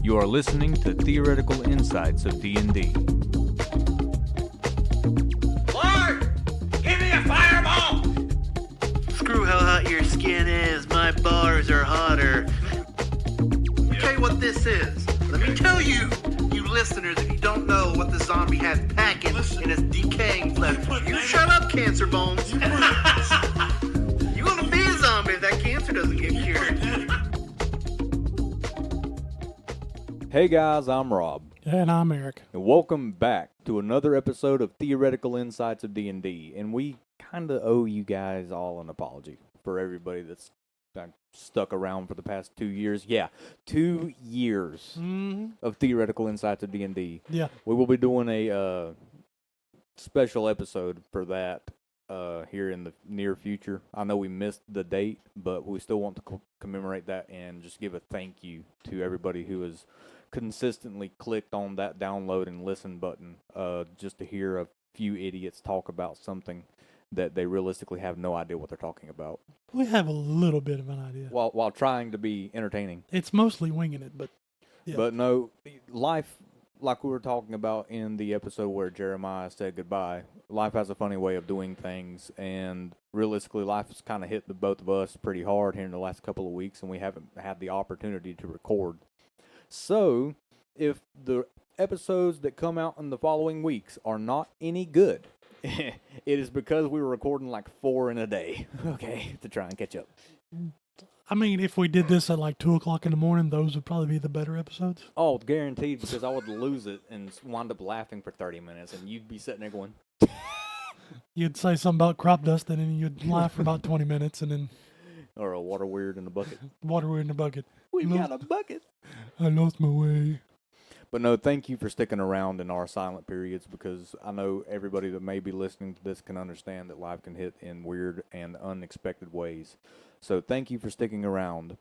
You are listening to Theoretical Insights of D&D. Lord, give me a fireball! Screw how hot your skin is, my bars are hotter. Let me tell you what this is. Let me tell you, you listeners, if you don't know what the zombie has packing in his decaying flesh. You shut up, cancer bones. You gonna be a zombie if that cancer doesn't get cured. Hey guys, I'm Rob. And I'm Eric. And welcome back to another episode of Theoretical Insights of D&D. And we kind of owe you guys all an apology for everybody that's stuck around for the past 2 years. Yeah, 2 years of Theoretical Insights of D&D. Yeah. We will be doing a special episode for that here in the near future. I know we missed the date, but we still want to commemorate that and just give a thank you to everybody who has consistently clicked on that download and listen button just to hear a few idiots talk about something that they realistically have no idea what they're talking about. We have a little bit of an idea. While trying to be entertaining. It's mostly winging it, but yeah. But no, life, like we were talking about in the episode where Jeremiah said goodbye, life has a funny way of doing things, and realistically life has kind of hit the both of us pretty hard here in the last couple of weeks, and we haven't had the opportunity to record. So, if the episodes that come out in the following weeks are not any good, it is because we were recording like 4 in a day, okay, to try and catch up. I mean, if we did this at like 2 o'clock in the morning, those would probably be the better episodes. Oh, guaranteed, because I would lose it and wind up laughing for 30 minutes, and you'd be sitting there going... You'd say something about crop dust, and then you'd laugh for about 20 minutes, and then... Or a water weird in the bucket. Water in the bucket. We got a bucket. I lost my way. But no, thank you for sticking around in our silent periods, because I know everybody that may be listening to this can understand that life can hit in weird and unexpected ways. So thank you for sticking around.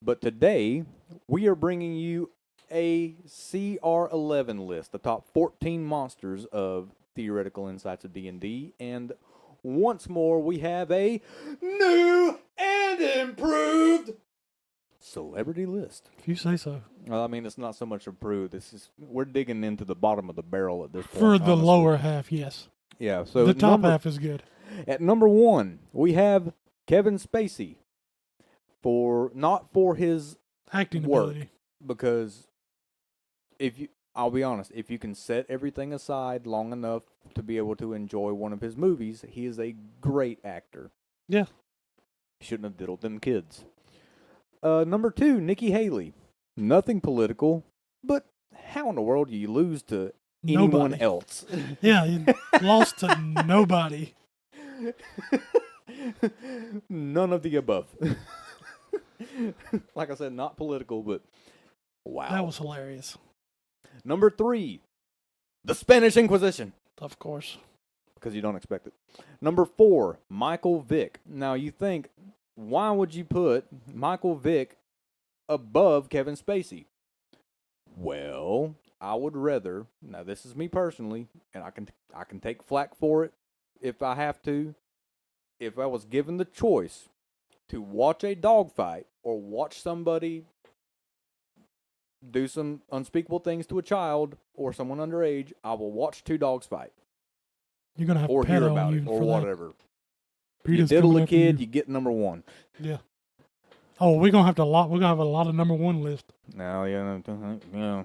But today, we are bringing you a CR11 list, the top 14 monsters of Theoretical Insights of D&D, and once more, we have a new and improved celebrity list. If you say so. Well, I mean, it's not so much improved. We're digging into the bottom of the barrel at this point. For the honestly. lower half, yes. Yeah. So the top half is good. At number 1, we have Kevin Spacey. Not for his acting work, ability. because I'll be honest, if you can set everything aside long enough to be able to enjoy one of his movies, he is a great actor. Yeah. He shouldn't have diddled them kids. Number 2, Nikki Haley. Nothing political, but how in the world do you lose to anyone else? Yeah, you lost to nobody. None of the above. Like I said, not political, but wow. That was hilarious. Number 3, the Spanish Inquisition. Of course. Because you don't expect it. Number 4, Michael Vick. Now you think, why would you put Michael Vick above Kevin Spacey? Well, I would rather, now this is me personally, and I can take flack for it if I have to. If I was given the choice to watch a dogfight or watch somebody do some unspeakable things to a child or someone underage, I will watch 2 dogs fight. You're going to have or Peter hear on about you it or for whatever. That. You diddle a kid, you get number 1. Yeah. Oh, we're gonna have a lot of number 1 list. Now, yeah.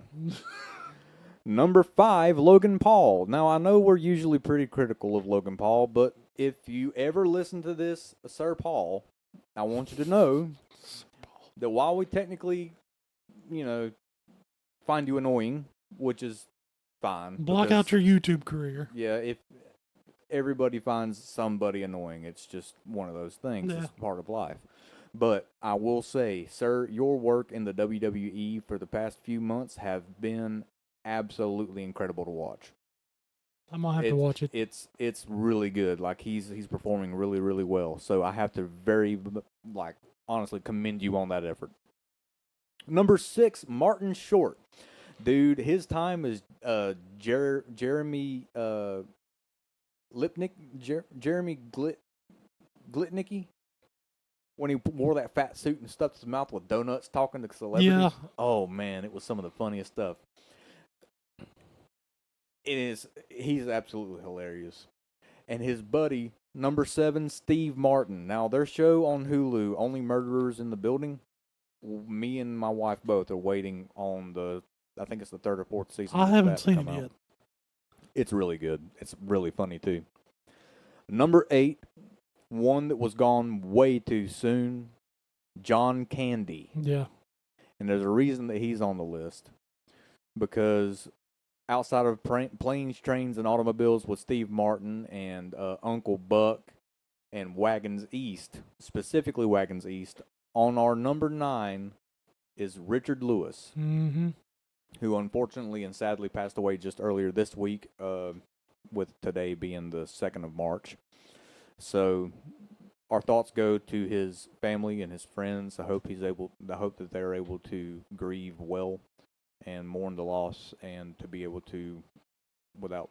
Number 5, Logan Paul. Now, I know we're usually pretty critical of Logan Paul, but if you ever listen to this, Sir Paul, I want you to know that while we technically, find you annoying, which is fine. Block out your YouTube career. Yeah, if everybody finds somebody annoying, it's just one of those things. Yeah. It's part of life. But I will say, sir, your work in the WWE for the past few months have been absolutely incredible to watch. I might have to watch it. It's really good. Like he's performing really, really well. So I have to honestly commend you on that effort. Number 6, Martin Short. Dude, his time is Jeremy Lipnick, Jeremy Glitnicki. when he wore that fat suit and stuffed his mouth with donuts talking to celebrities. Yeah. Oh, man, it was some of the funniest stuff. He's absolutely hilarious. And his buddy, number 7, Steve Martin. Now, their show on Hulu, Only Murderers in the Building, me and my wife both are waiting on I think it's the 3rd or 4th season. I of haven't that to seen come it out. yet. It's really good. It's really funny, too. Number 8, one that was gone way too soon, John Candy. Yeah. And there's a reason that he's on the list. Because outside of Planes, Trains, and Automobiles with Steve Martin and Uncle Buck and Wagons East, specifically Wagons East, on our number 9 is Richard Lewis, Mm-hmm. who unfortunately and sadly passed away just earlier this week, with today being the 2nd of March. So our thoughts go to his family and his friends. I hope that they're able to grieve well and mourn the loss, and to be able to, without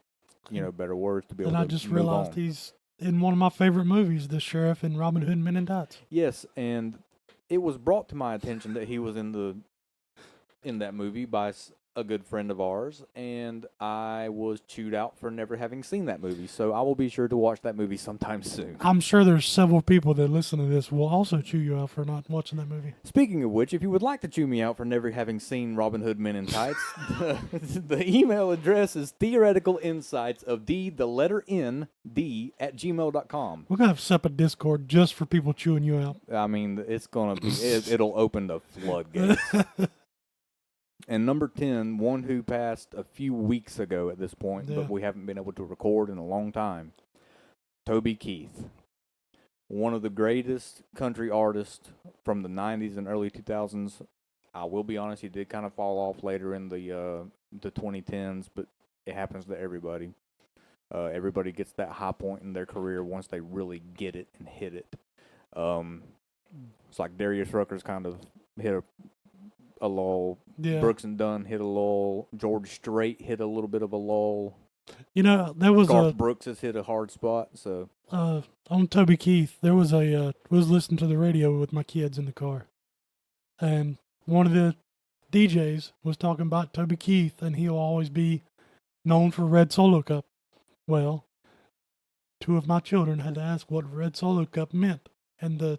better words, to be able And to I just move realized on. he's in one of my favorite movies, The Sheriff in Robin Hood Men in Tights. Yes, and it was brought to my attention that he was in that movie by a good friend of ours, and I was chewed out for never having seen that movie. So I will be sure to watch that movie sometime soon. I'm sure there's several people that listen to this will also chew you out for not watching that movie. Speaking of which, if you would like to chew me out for never having seen Robin Hood Men in Tights, the email address is theoreticalinsightsofd@gmail.com. We're going to have a separate Discord just for people chewing you out. I mean, it's going to be, it'll open the floodgates. And number 10, one who passed a few weeks ago at this point, Yeah. but we haven't been able to record in a long time, Toby Keith. One of the greatest country artists from the 90s and early 2000s. I will be honest, he did kind of fall off later in the 2010s, but it happens to everybody. Everybody gets that high point in their career once they really get it and hit it. It's like Darius Rucker's kind of hit a lull. Yeah. Brooks and Dunn hit a lull. George Strait hit a little bit of a lull. There was Garth Brooks has hit a hard spot. So on Toby Keith, there was was listening to the radio with my kids in the car, and one of the DJs was talking about Toby Keith, and he'll always be known for Red Solo Cup. Well, 2 of my children had to ask what Red Solo Cup meant, and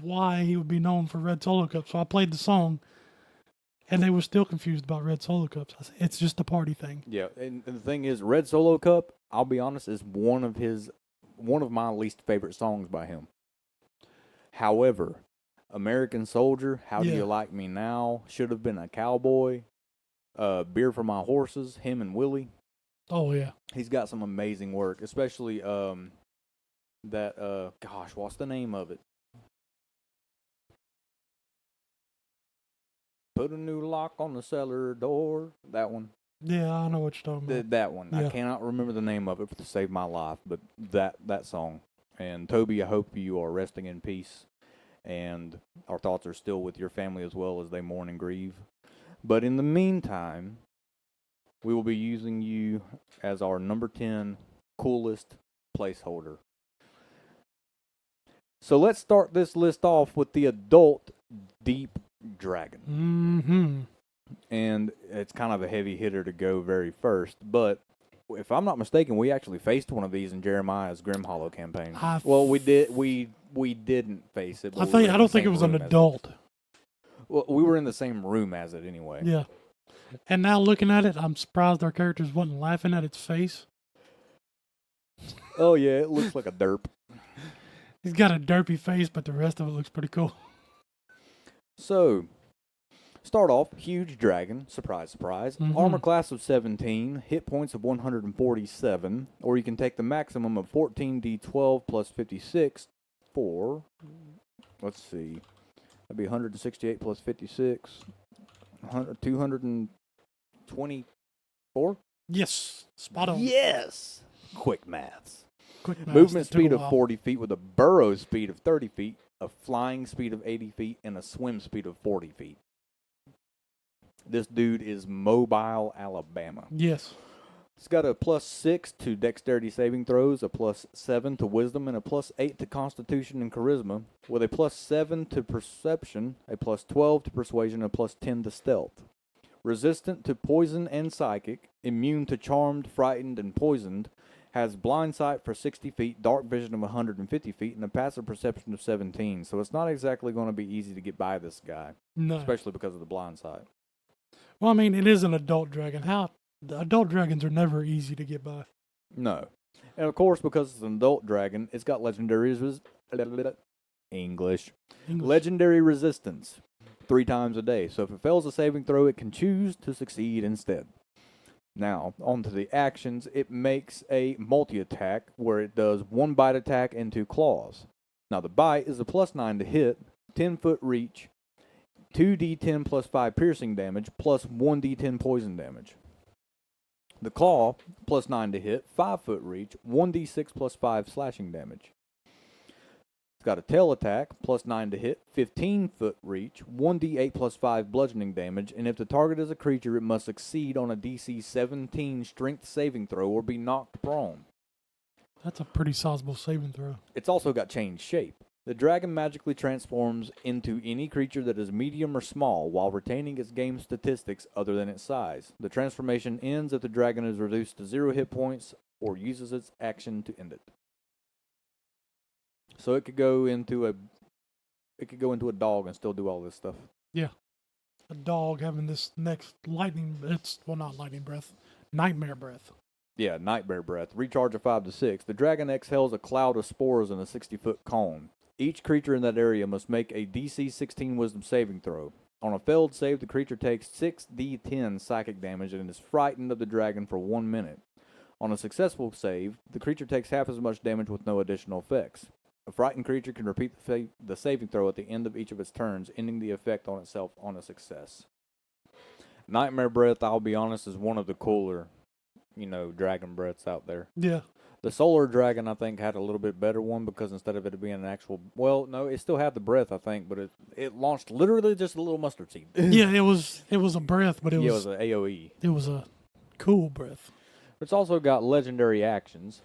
why he would be known for Red Solo Cup. So I played the song, and they were still confused about Red Solo Cups. I said, it's just a party thing. yeah, and the thing is, Red Solo Cup, I'll be honest, is one of my least favorite songs by him. However, American Soldier, How Do Yeah. You Like Me Now, Should Have Been a Cowboy, Beer for My Horses, him and Willie. Oh, yeah. He's got some amazing work, especially what's the name of it? Put a new lock on the cellar door. That one. Yeah, I know what you're talking about. That one. I Yeah. cannot remember the name of it to save my life, but that song. And Toby, I hope you are resting in peace, and our thoughts are still with your family as well as they mourn and grieve. But in the meantime, we will be using you as our number 10 coolest placeholder. So let's start this list off with the adult Deep Dragon. Mm-hmm. And it's kind of a heavy hitter to go very first, but if I'm not mistaken, we actually faced one of these in Jeremiah's Grim Hollow campaign. Well, we did. We didn't face it. But I don't think it was an adult. Well, we were in the same room as it anyway. Yeah. And now looking at it, I'm surprised our characters wasn't laughing at its face. Oh yeah, it looks like a derp. He's got a derpy face, but the rest of it looks pretty cool. So, start off, huge dragon, surprise, surprise. Mhm. Armor class of 17, hit points of 147, or you can take the maximum of 14d12 plus 56 for, let's see, that'd be 168 plus 56, 224? Yes. Spot on. Yes! Quick maths. Quick maths, Movement that took a speed of while. 40 feet with a burrow speed of 30 feet, a flying speed of 80 feet, and a swim speed of 40 feet. This dude is Mobile, Alabama. Yes. It's got a +6 to dexterity saving throws, a +7 to wisdom, and a +8 to constitution and charisma, with a +7 to perception, a +12 to persuasion, and a +10 to stealth. Resistant to poison and psychic, immune to charmed, frightened, and poisoned, has blind sight for 60 feet, dark vision of 150 feet, and a passive perception of 17. So it's not exactly going to be easy to get by this guy, No. especially because of the blind sight. Well, I mean, it is an adult dragon. The adult dragons are never easy to get by. No. And of course, because it's an adult dragon, it's got English. Legendary resistance 3 times a day. So if it fails a saving throw, it can choose to succeed instead. Now, on to the actions. It makes a multi-attack where it does 1 bite attack and 2 claws. Now, the bite is a +9 to hit, 10-foot reach, 2d10 plus 5 piercing damage, plus 1d10 poison damage. The claw, +9 to hit, 5-foot reach, 1d6 plus 5 slashing damage. It's got a tail attack, +9 to hit, 15-foot reach, 1d8 plus 5 bludgeoning damage, and if the target is a creature, it must succeed on a DC 17 strength saving throw or be knocked prone. That's a pretty sizable saving throw. It's also got changed shape. The dragon magically transforms into any creature that is medium or small while retaining its game statistics other than its size. The transformation ends if the dragon is reduced to 0 hit points or uses its action to end it. So it could go into a dog and still do all this stuff. Yeah. A dog having this next not lightning breath, nightmare breath. Yeah, nightmare breath. Recharge of 5 to 6. The dragon exhales a cloud of spores in a 60-foot cone. Each creature in that area must make a DC 16 wisdom saving throw. On a failed save, the creature takes 6d10 psychic damage and is frightened of the dragon for 1 minute. On a successful save, the creature takes half as much damage with no additional effects. A frightened creature can repeat the saving throw at the end of each of its turns, ending the effect on itself on a success. Nightmare breath, I'll be honest, is one of the cooler, dragon breaths out there. Yeah. The solar dragon, I think, had a little bit better one because instead of it being an actual, it still had the breath, I think, but it launched literally just a little mustard seed. Yeah, it was a breath, but it was an AoE. It was a cool breath. It's also got legendary actions.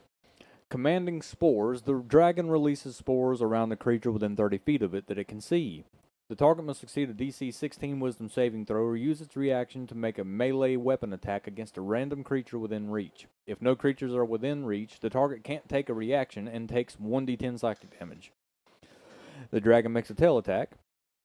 Commanding spores, the dragon releases spores around the creature within 30 feet of it that it can see. The target must succeed a DC 16 wisdom saving throw or use its reaction to make a melee weapon attack against a random creature within reach. If no creatures are within reach, the target can't take a reaction and takes 1d10 psychic damage. The dragon makes a tail attack.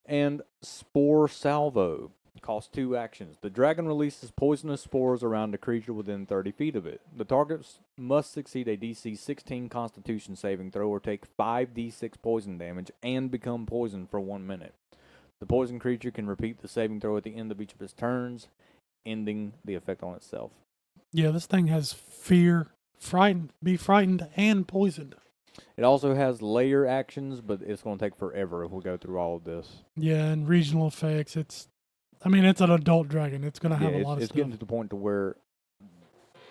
And Spore Salvo. Costs 2 actions. The dragon releases poisonous spores around a creature within 30 feet of it. The target must succeed a DC 16 Constitution saving throw or take 5d6 poison damage and become poisoned for 1 minute. The poison creature can repeat the saving throw at the end of each of its turns, ending the effect on itself. Yeah, this thing has fear, be frightened, and poisoned. It also has layer actions, but it's going to take forever if we go through all of this. Yeah, and regional effects. It's an adult dragon. It's going to have a lot of stuff. It's getting to the point to where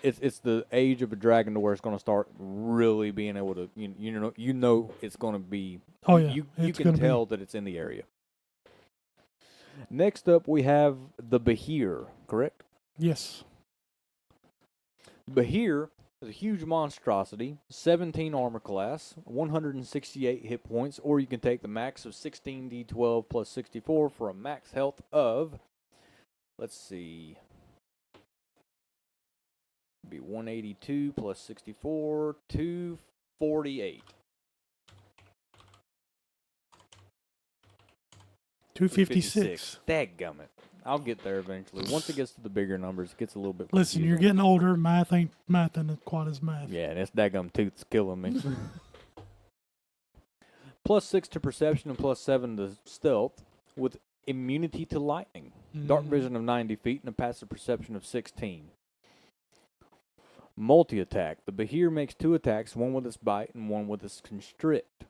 it's the age of a dragon to where it's going to start really being able to, it's going to be. Oh yeah, you can tell that it's in the area. Next up, we have the Behir, correct? Yes. Behir is a huge monstrosity, 17 armor class, 168 hit points, or you can take the max of 16d12 plus 64 for a max health of, let's see, be 182 plus 64, 248. 256. Dadgummit. I'll get there eventually. Once it gets to the bigger numbers, it gets a little bit Listen, confusing. you're getting older. Math ain't quite as math. Yeah, and this daggum tooth's killing me. +6 to perception and +7 to stealth with immunity to lightning. Dark vision of 90 feet and a passive perception of 16. Multi-attack. The Behir makes 2 attacks, one with its bite and one with its constrict.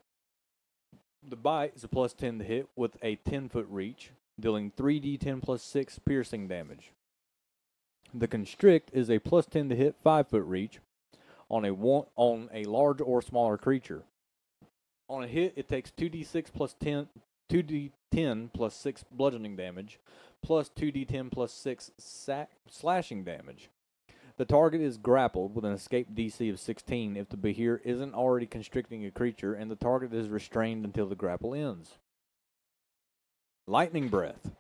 The bite is a +10 to hit with a 10-foot reach, dealing 3d10 plus 6 piercing damage. The constrict is a +10 to hit 5-foot reach on a large or smaller creature. On a hit, it takes 2d10 plus 6 bludgeoning damage, plus 2d10 plus 6 slashing damage. The target is grappled with an escape DC of 16 if the Behir isn't already constricting a creature and the target is restrained until the grapple ends. Lightning Breath.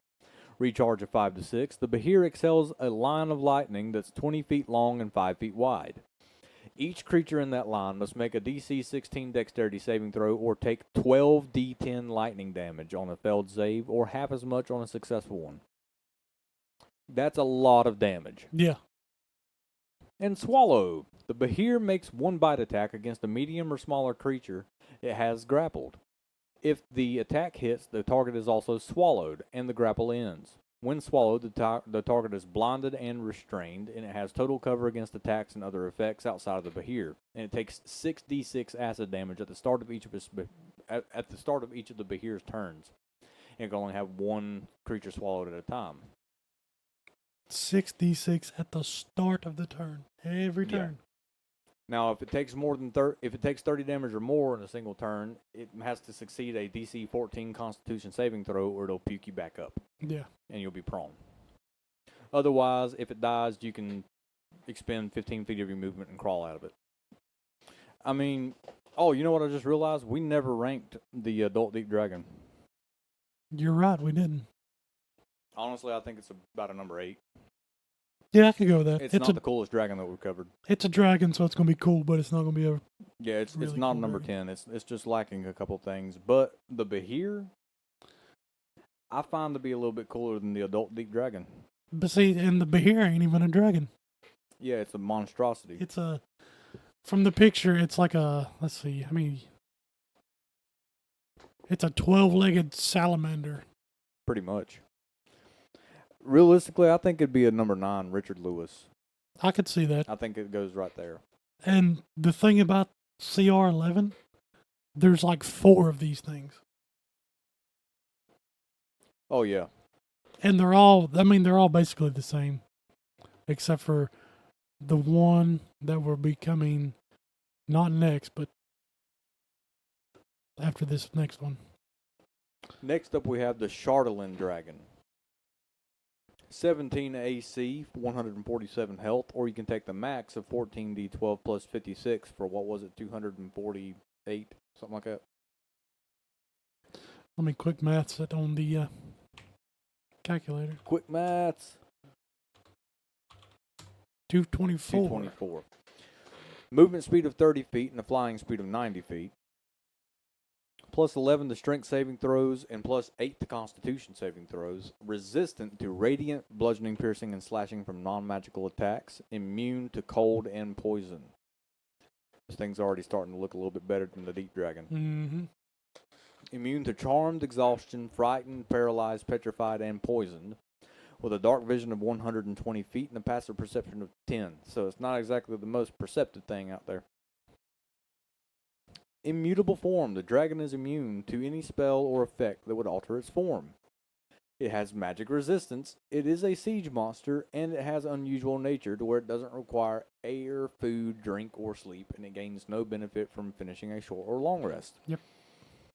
Recharge of 5 to 6. The Behir excels a line of lightning that's 20 feet long and 5 feet wide. Each creature in that line must make a DC 16 dexterity saving throw or take 12 d10 lightning damage on a failed save or half as much on a successful one. That's a lot of damage. Yeah. And Swallow. The Behir makes one bite attack against a medium or smaller creature it has grappled. If the attack hits, the target is also swallowed, and the grapple ends. When swallowed, the target is blinded and restrained, and it has total cover against attacks and other effects outside of the Behir. And it takes 6d6 acid damage at the start of each of the Behir's turns. And it can only have one creature swallowed at a time. 6d6 at the start of the turn. Every turn. Now, if it takes if it takes 30 damage or more in a single turn, it has to succeed a DC 14 Constitution saving throw, or it'll puke you back up. Yeah. And you'll be prone. Otherwise, if it dies, you can expend 15 feet of your movement and crawl out of it. I mean, you know what I just realized? We never ranked the Adult Deep Dragon. You're right, we didn't. Honestly, I think it's about a number 8. Yeah, I could go with that. It's not the coolest dragon that we've covered. It's a dragon, so it's going to be cool, but it's not going to be a... Yeah, it's really not cool number dragon. 10. It's just lacking a couple things. But the Behir, I find to be a little bit cooler than the Adult Deep Dragon. But see, and the Behir ain't even a dragon. Yeah, it's a monstrosity. It's a... From the picture, it's like a... Let's see, it's a 12-legged salamander. Pretty much. Realistically, I think it'd be a number 9, Richard Lewis. I could see that. I think it goes right there. And the thing about CR11, there's like 4 of these things. Oh, yeah. And they're all basically the same. Except for the one that will be coming, not next, but after this next one. Next up, we have the Chardalin Dragon. 17 AC, 147 health, or you can take the max of 14d12 plus 56 for, 248, something like that. Let me quick maths it on the calculator. Quick maths. 224. 224. Movement speed of 30 feet and a flying speed of 90 feet. Plus 11 to strength saving throws, and plus 8 to constitution saving throws. Resistant to radiant, bludgeoning, piercing, and slashing from non-magical attacks. Immune to cold and poison. This thing's already starting to look a little bit better than the Deep Dragon. Mm-hmm. Immune to charmed, exhaustion, frightened, paralyzed, petrified, and poisoned. With a dark vision of 120 feet and a passive perception of 10. So it's not exactly the most perceptive thing out there. Immutable form. The dragon is immune to any spell or effect that would alter its form. It has magic resistance. It is a siege monster, and it has unusual nature to where it doesn't require air, food, drink, or sleep, and it gains no benefit from finishing a short or long rest. Yep.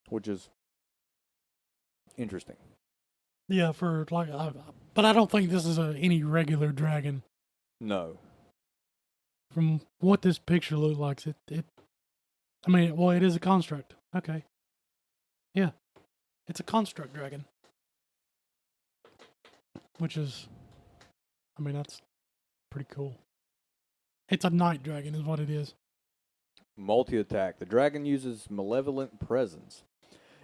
Which is interesting. Yeah, but I don't think this is any regular dragon. No. From what this picture looks like, it is a construct. Okay. Yeah. It's a construct dragon. Which is, that's pretty cool. It's a night dragon is what it is. Multi-attack. The dragon uses Malevolent Presence.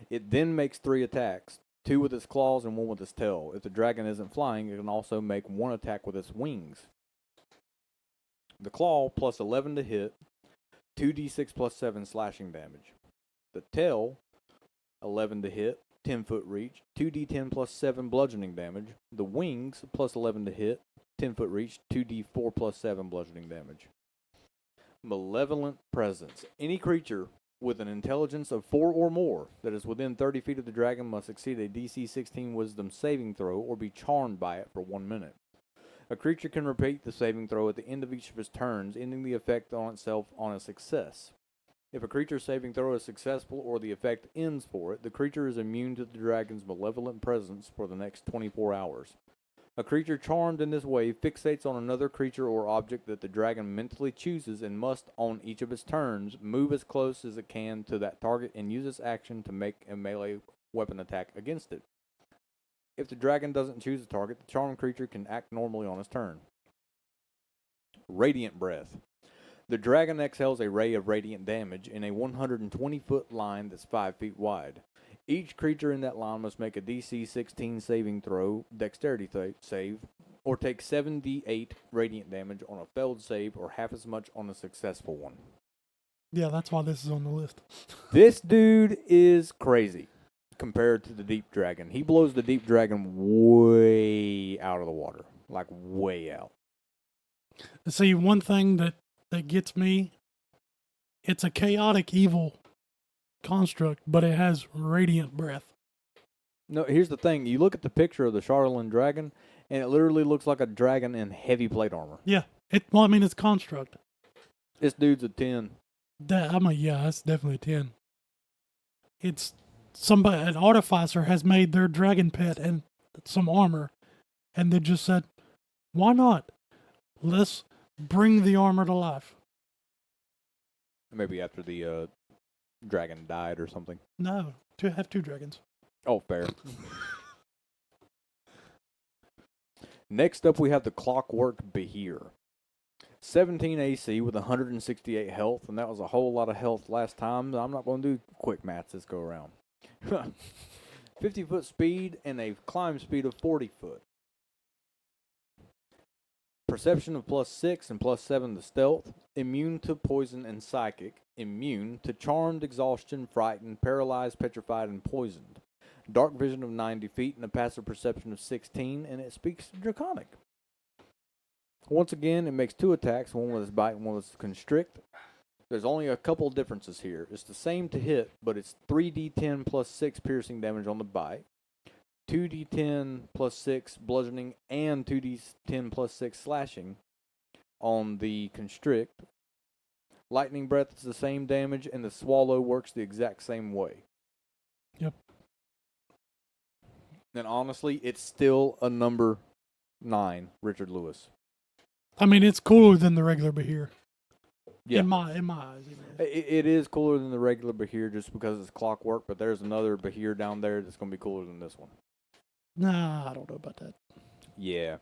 It then makes 3 attacks, 2 with its claws and 1 with its tail. If the dragon isn't flying, it can also make 1 attack with its wings. The claw, plus 11 to hit, 2d6 plus 7 slashing damage. The tail, 11 to hit, 10-foot reach, 2d10 plus 7 bludgeoning damage. The wings, plus 11 to hit, 10-foot reach, 2d4 plus 7 bludgeoning damage. Malevolent Presence. Any creature with an intelligence of 4 or more that is within 30 feet of the dragon must succeed a DC 16 Wisdom saving throw or be charmed by it for 1 minute. A creature can repeat the saving throw at the end of each of its turns, ending the effect on itself on a success. If a creature's saving throw is successful or the effect ends for it, the creature is immune to the dragon's malevolent presence for the next 24 hours. A creature charmed in this way fixates on another creature or object that the dragon mentally chooses and must, on each of its turns, move as close as it can to that target and use its action to make a melee weapon attack against it. If the dragon doesn't choose a target, the charmed creature can act normally on its turn. Radiant Breath. The dragon exhales a ray of radiant damage in a 120-foot line that's 5 feet wide. Each creature in that line must make a DC 16 saving throw, dexterity save, or take 7d8 radiant damage on a failed save or half as much on a successful one. Yeah, that's why this is on the list. This dude is crazy compared to the Deep Dragon. He blows the Deep Dragon way out of the water. Like, way out. See, one thing that gets me, it's a chaotic evil construct, but it has radiant breath. No, here's the thing. You look at the picture of the Charlatan dragon, and it literally looks like a dragon in heavy plate armor. Yeah. It's construct. This dude's a 10. Yeah, that's definitely a 10. It's an artificer has made their dragon pet and some armor, and they just said, why not? Let's bring the armor to life. Maybe after the dragon died or something. No, to have 2 dragons. Oh, fair. Next up, we have the Clockwork Behir. 17 AC with 168 health, and that was a whole lot of health last time. I'm not going to do quick maths this go around. 50-foot speed and a climb speed of 40 foot. Perception of +6 and +7 to stealth. Immune to poison and psychic. Immune to charmed, exhaustion, frightened, paralyzed, petrified, and poisoned. Dark vision of 90 feet and a passive perception of 16, and it speaks Draconic. Once again, it makes 2 attacks, one with its bite and one with its constrict. There's only a couple differences here. It's the same to hit, but it's 3d10 plus 6 piercing damage on the bite, 2d10 plus 6 bludgeoning, and 2d10 plus 6 slashing on the constrict. Lightning Breath is the same damage, and the Swallow works the exact same way. Yep. And honestly, it's still a number 9 Richard Lewis. I mean, it's cooler than the regular Behir. Yeah. In my eyes. It is cooler than the regular Behir just because it's clockwork, but there's another Behir down there that's going to be cooler than this one. Nah, I don't know about that. Yeah.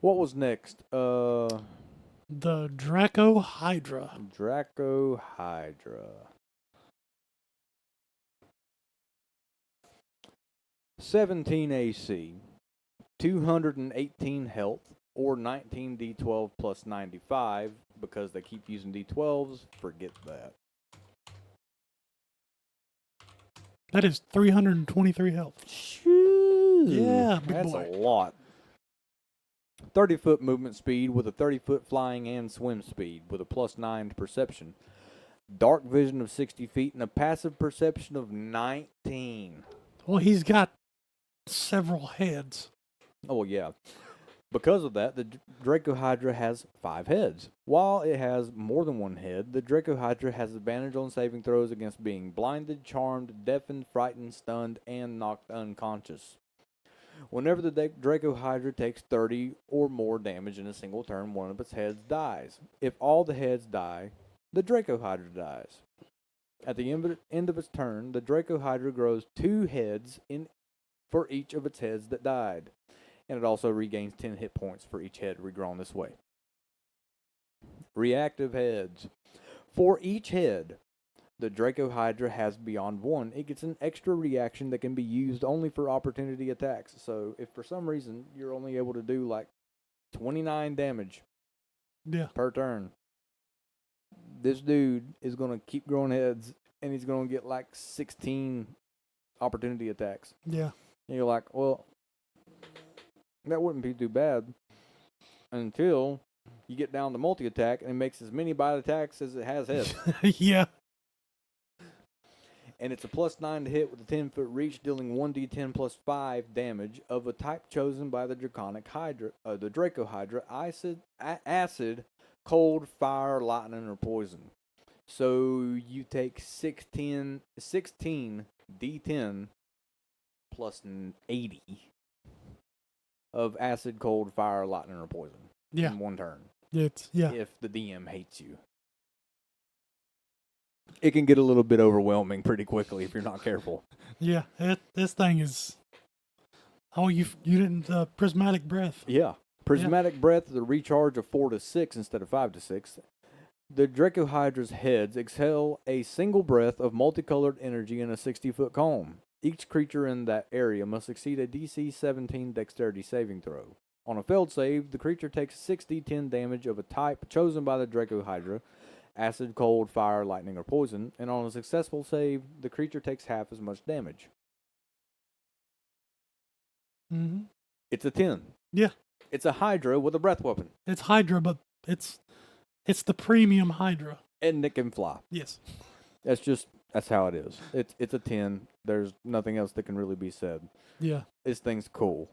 What was next? The Dracohydra. Dracohydra. 17 AC, 218 health, or 19 D12 plus 95. Because they keep using D12s, forget that. That is 323 health. Shoo. Yeah, big that's boy. a lot. 30-foot movement speed with a 30-foot flying and swim speed with a +9 to perception. Dark vision of 60 feet and a passive perception of 19. Well, he's got several heads. Oh, yeah. Because of that, the Dracohydra has 5 heads. While it has more than 1 head, the Dracohydra has advantage on saving throws against being blinded, charmed, deafened, frightened, stunned, and knocked unconscious. Whenever the Dracohydra takes 30 or more damage in a single turn, one of its heads dies. If all the heads die, the Dracohydra dies. At the end of its turn, the Dracohydra grows 2 heads for each of its heads that died. And it also regains 10 hit points for each head regrown this way. Reactive heads. For each head the Dracohydra has beyond 1, it gets an extra reaction that can be used only for opportunity attacks. So if for some reason you're only able to do like 29 damage per turn, this dude is going to keep growing heads and he's going to get like 16 opportunity attacks. Yeah. And you're like, well, that wouldn't be too bad until you get down to multi-attack and it makes as many bite attacks as it has heads. Yeah. And it's a +9 to hit with a 10-foot reach, dealing 1d10 plus 5 damage of a type chosen by the the Dracohydra, acid, cold, fire, lightning, or poison. So you take 16 d10 plus 80. of acid, cold, fire, lightning, or poison. Yeah. In one turn. Yeah. If the DM hates you. It can get a little bit overwhelming pretty quickly if you're not careful. Yeah. This thing is. Oh, you didn't prismatic breath. Yeah. Prismatic breath is a recharge of 4 to 6 instead of 5 to 6. The Dracohydras' heads exhale a single breath of multicolored energy in a 60-foot cone. Each creature in that area must succeed a DC 17 dexterity saving throw. On a failed save, the creature takes 6d10 damage of a type chosen by the Dracohydra, acid, cold, fire, lightning, or poison, and on a successful save, the creature takes half as much damage. Mm-hmm. It's a 10. Yeah. It's a Hydra with a breath weapon. It's Hydra, but it's the premium Hydra. And it can fly. Yes. That's how it is. It's a 10. There's nothing else that can really be said. Yeah. This thing's cool.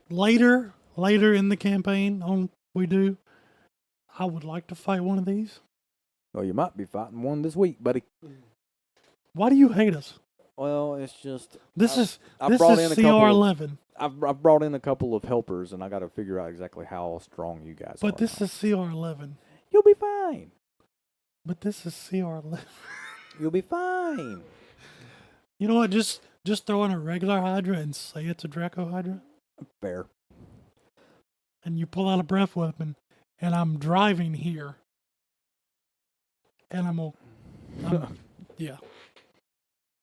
Later in the campaign, I would like to fight one of these. Well, you might be fighting one this week, buddy. Why do you hate us? Well, it's just This is CR11. CR11. I've brought in a couple of helpers, and I got to figure out exactly how strong you guys are. But this is CR11. You'll be fine. But this is CR11. You'll be fine. You know what? Just throw in a regular Hydra and say it's a Dracohydra. Fair. And you pull out a breath weapon, and I'm driving here. And yeah.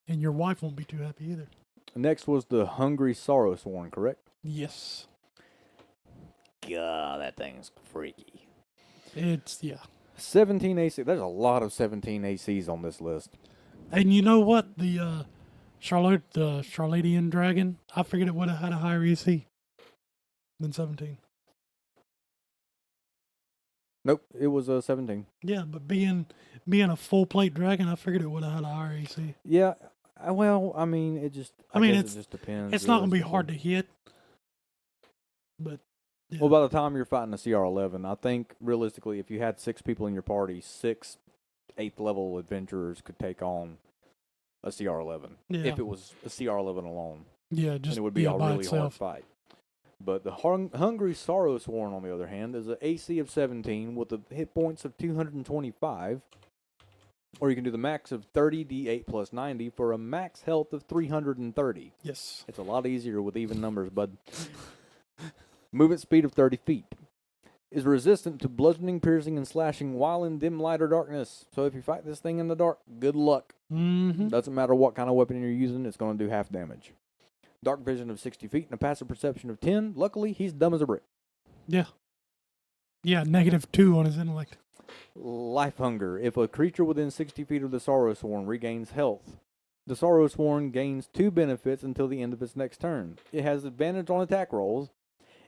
And your wife won't be too happy either. Next was the Hungry Sorrowsworn, correct? Yes. God, that thing's freaky. It's, yeah. 17 AC. There's a lot of 17 ACs on this list. And you know what? The Charladian Dragon, I figured it would have had a higher AC than 17. Nope, it was 17. Yeah, but being a full plate dragon, I figured it would have had a higher AC. Yeah, well, I mean, it just depends. It's not going to be hard to hit. But yeah. Well, by the time you're fighting a CR11, I think realistically, if you had 6 people in your party, 6 8th level adventurers could take on a CR11. Yeah. If it was a CR11 alone. Yeah, and just it would be a by really hard itself. fight. But the Hungry Sorrowsworn, on the other hand, is an AC of 17 with the hit points of 225. Or you can do the max of 30 D8 plus 90 for a max health of 330. Yes. It's a lot easier with even numbers, bud. Movement speed of 30 feet. Is resistant to bludgeoning, piercing, and slashing while in dim light or darkness. So if you fight this thing in the dark, good luck. Mm-hmm. Doesn't matter what kind of weapon you're using, it's going to do half damage. Dark vision of 60 feet and a passive perception of 10. Luckily, he's dumb as a brick. Yeah. Yeah, -2 on his intellect. Life Hunger. If a creature within 60 feet of the Sorrowsworn regains health, the Sorrowsworn gains 2 benefits until the end of its next turn. It has advantage on attack rolls,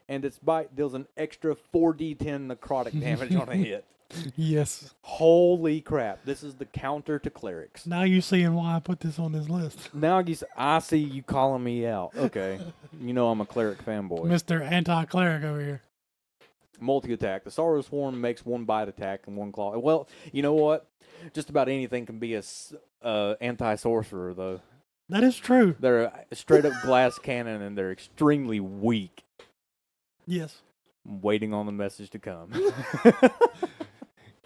and its bite deals an extra 4d10 necrotic damage on a hit. Yes. Holy crap. This is the counter to clerics. Now you're seeing why I put this on this list. Now I see you calling me out. Okay. You know I'm a cleric fanboy. Mr. Anti-Cleric over here. Multi-attack. The Sorrowsworn makes 1 bite attack and 1 claw. Well, you know what? Just about anything can be a anti-sorcerer, though. That is true. They're a straight-up glass cannon, and they're extremely weak. Yes. I'm waiting on the message to come.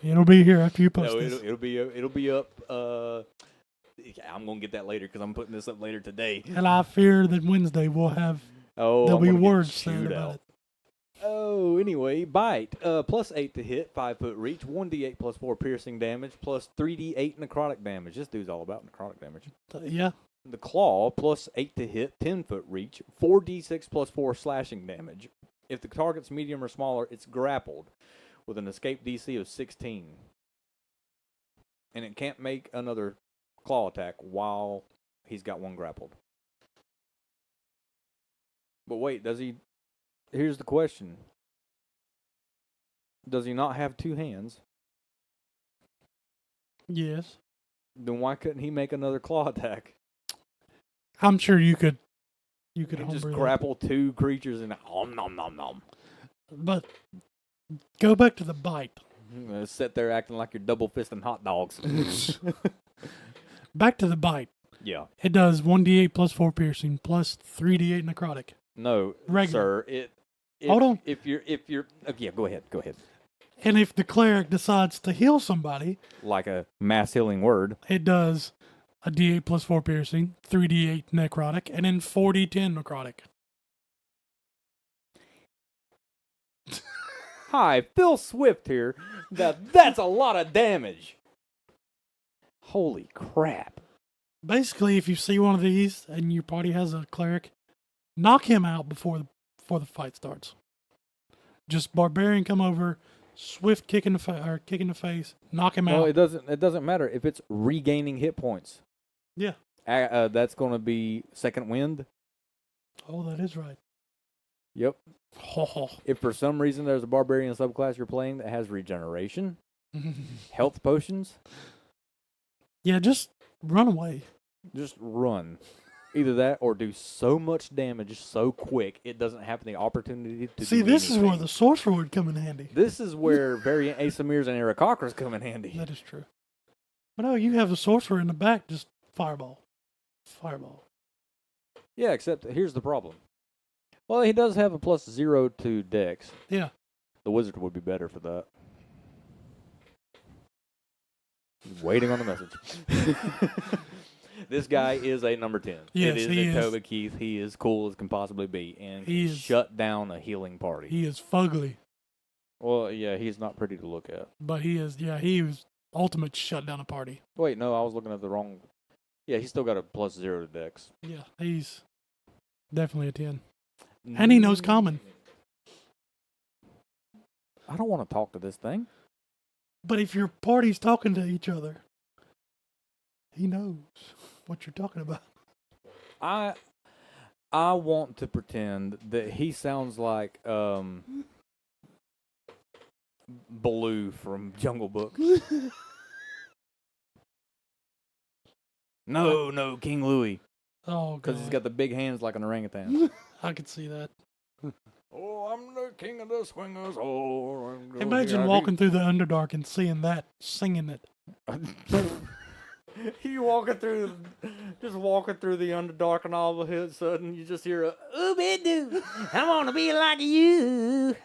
It'll be here after you post No, this. it'll be up. I'm gonna get that later because I'm putting this up later today. And I fear that Wednesday we'll have there'll I'm be gonna get words chewed said about out. it. Oh, anyway, bite. Plus 8 to hit, 5-foot reach, 1d8 plus 4 piercing damage, plus 3d8 necrotic damage. This dude's all about necrotic damage. Yeah. The claw, plus 8 to hit, 10-foot reach, 4d6 plus 4 slashing damage. If the target's medium or smaller, it's grappled with an escape DC of 16. And it can't make another claw attack while he's got 1 grappled. But wait, does he... Here's the question. Does he not have 2 hands? Yes. Then why couldn't he make another claw attack? I'm sure you could And just homebrew that. grapple 2 creatures and nom nom nom. But go back to the bite. Sit there acting like you're double fisting hot dogs. Back to the bite. Yeah. It does 1d8 plus 4 piercing plus 3d8 necrotic. No, Regular. sir. Hold on. If you're, yeah, go ahead. And if the cleric decides to heal somebody, Like a mass healing word. it does a D8 plus 4 piercing, 3D8 necrotic, and then 4D10 necrotic. Hi, Phil Swift here. That's a lot of damage. Holy crap. Basically, if you see one of these and your party has a cleric, knock him out before the fight starts. Just barbarian come over, swift kick in the face, knock him Well, out. it doesn't matter if it's regaining hit points. Yeah. That's going to be second wind. Oh, that is right. Yep. Oh. If for some reason there's a barbarian subclass you're playing that has regeneration, health potions, Yeah, just run away. just run. Either that or do so much damage so quick it doesn't have the opportunity to See, do this is where anything. the sorcerer would come in handy. This is where variant Asamirs and Aarakocras come in handy. That is true. But no, you have the sorcerer in the back, just fireball. Fireball. Yeah, except here's the problem. Well, he does have a +0 to Dex. Yeah. The wizard would be better for that. He's waiting on the message. This guy is a number 10. Yes, it is he a is. Toba Keith. He is cool as can possibly be and He can is. shut down a healing party. He is fugly. Well, yeah, he's not pretty to look at. But he was ultimate shut down a party. Wait, no, I was looking at the wrong. Yeah, he's still got a +0 to Dex. Yeah, he's definitely a 10. And he knows common. I don't want to talk to this thing. But if your party's talking to each other, he knows what you're talking about. I want to pretend that he sounds like Baloo from Jungle Book. No, King Louie, Oh, because he's God. got the big hands like an orangutan. I could see that. Oh, I'm the king of the swingers. Oh, Imagine walking through the Underdark and seeing that, singing it. You just walking through the Underdark, and all of a sudden you just hear a "Ooby-doo, I want to be like you."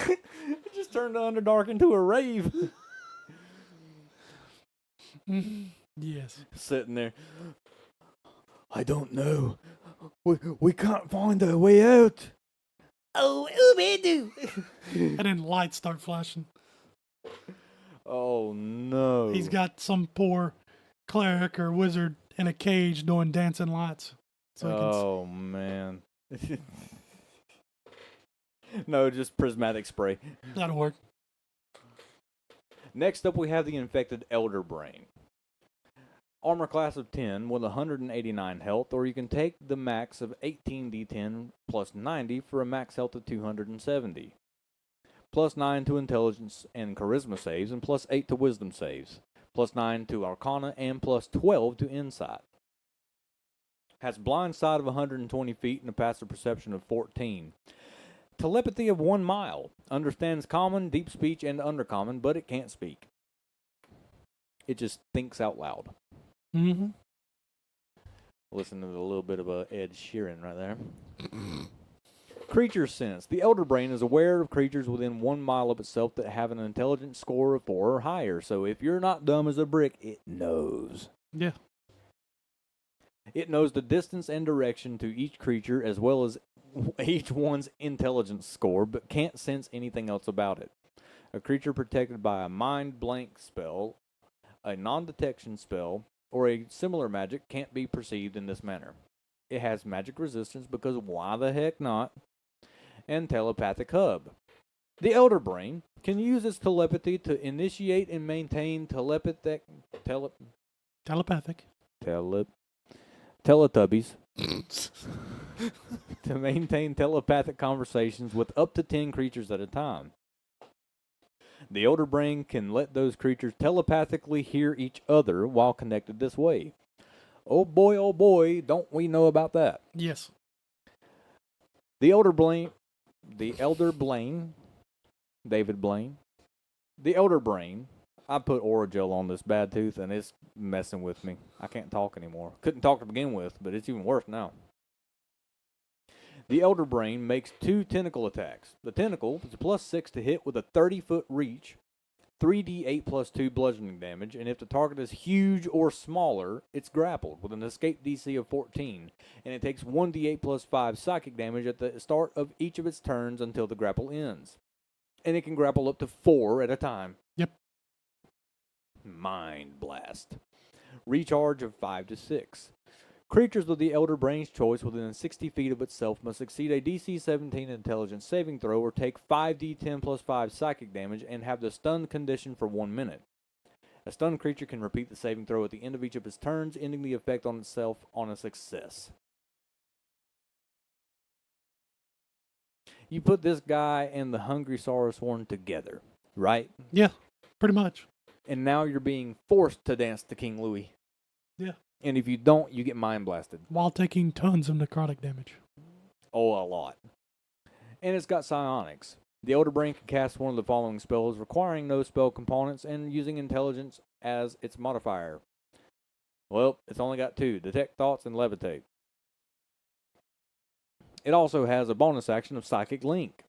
It just turned the Underdark into a rave. Yes. Sitting there. I don't know. We can't find a way out. Oh, ooby-doo. And then lights start flashing. Oh, no. He's got some poor cleric or wizard in a cage doing dancing lights. So he can Oh, man. No, just prismatic spray. that'll work. Next up, we have the infected Elder Brain. Armor class of 10 with 189 health, or you can take the max of 18d10 plus 90 for a max health of 270. Plus 9 to intelligence and charisma saves, and plus 8 to wisdom saves. Plus 9 to arcana, and plus 12 to insight. Has blind sight of 120 feet and a passive perception of 14. Telepathy of 1 mile. Understands common, deep speech, and undercommon, but it can't speak. It just thinks out loud. Mm-hmm. Listen to a little bit of Ed Sheeran right there. Creature sense. The Elder Brain is aware of creatures within 1 mile of itself that have an intelligence score of 4 or higher. So if you're not dumb as a brick, it knows. Yeah. It knows the distance and direction to each creature as well as each one's intelligence score, but can't sense anything else about it. A creature protected by a mind blank spell, a non-detection spell, or a similar magic can't be perceived in this manner. It has magic resistance because why the heck not? And telepathic hub. The Elder Brain can use its telepathy to initiate and maintain Teletubbies to maintain telepathic conversations with up to 10 creatures at a time. The Elder Brain can let those creatures telepathically hear each other while connected this way. Oh boy, don't we know about that. Yes. The Elder Brain, David Blaine, the Elder Brain, I put Oragel on this bad tooth, and it's messing with me. I can't talk anymore. Couldn't talk to begin with, but it's even worse now. The Elder Brain makes 2 tentacle attacks. The tentacle is a +6 to hit with a 30-foot reach, 3d8 plus 2 bludgeoning damage, and if the target is huge or smaller, it's grappled with an escape DC of 14, and it takes 1d8 plus 5 psychic damage at the start of each of its turns until the grapple ends. And it can grapple up to 4 at a time. Yep. Mind Blast. Recharge of 5 to 6. Creatures of the Elder Brain's choice within 60 feet of itself must succeed a DC 17 intelligence saving throw or take 5d10 plus 5 psychic damage and have the stunned condition for 1 minute. A stunned creature can repeat the saving throw at the end of each of its turns, ending the effect on itself on a success. You put this guy and the Hungry Saurus together, right? Yeah, pretty much. And now you're being forced to dance to King Louis. Yeah. And if you don't, you get mind blasted. While taking tons of necrotic damage. Oh, a lot. And it's got psionics. The Elder Brain can cast one of the following spells, requiring no spell components and using intelligence as its modifier. Well, it's only got 2, Detect Thoughts and Levitate. It also has a bonus action of Psychic Link.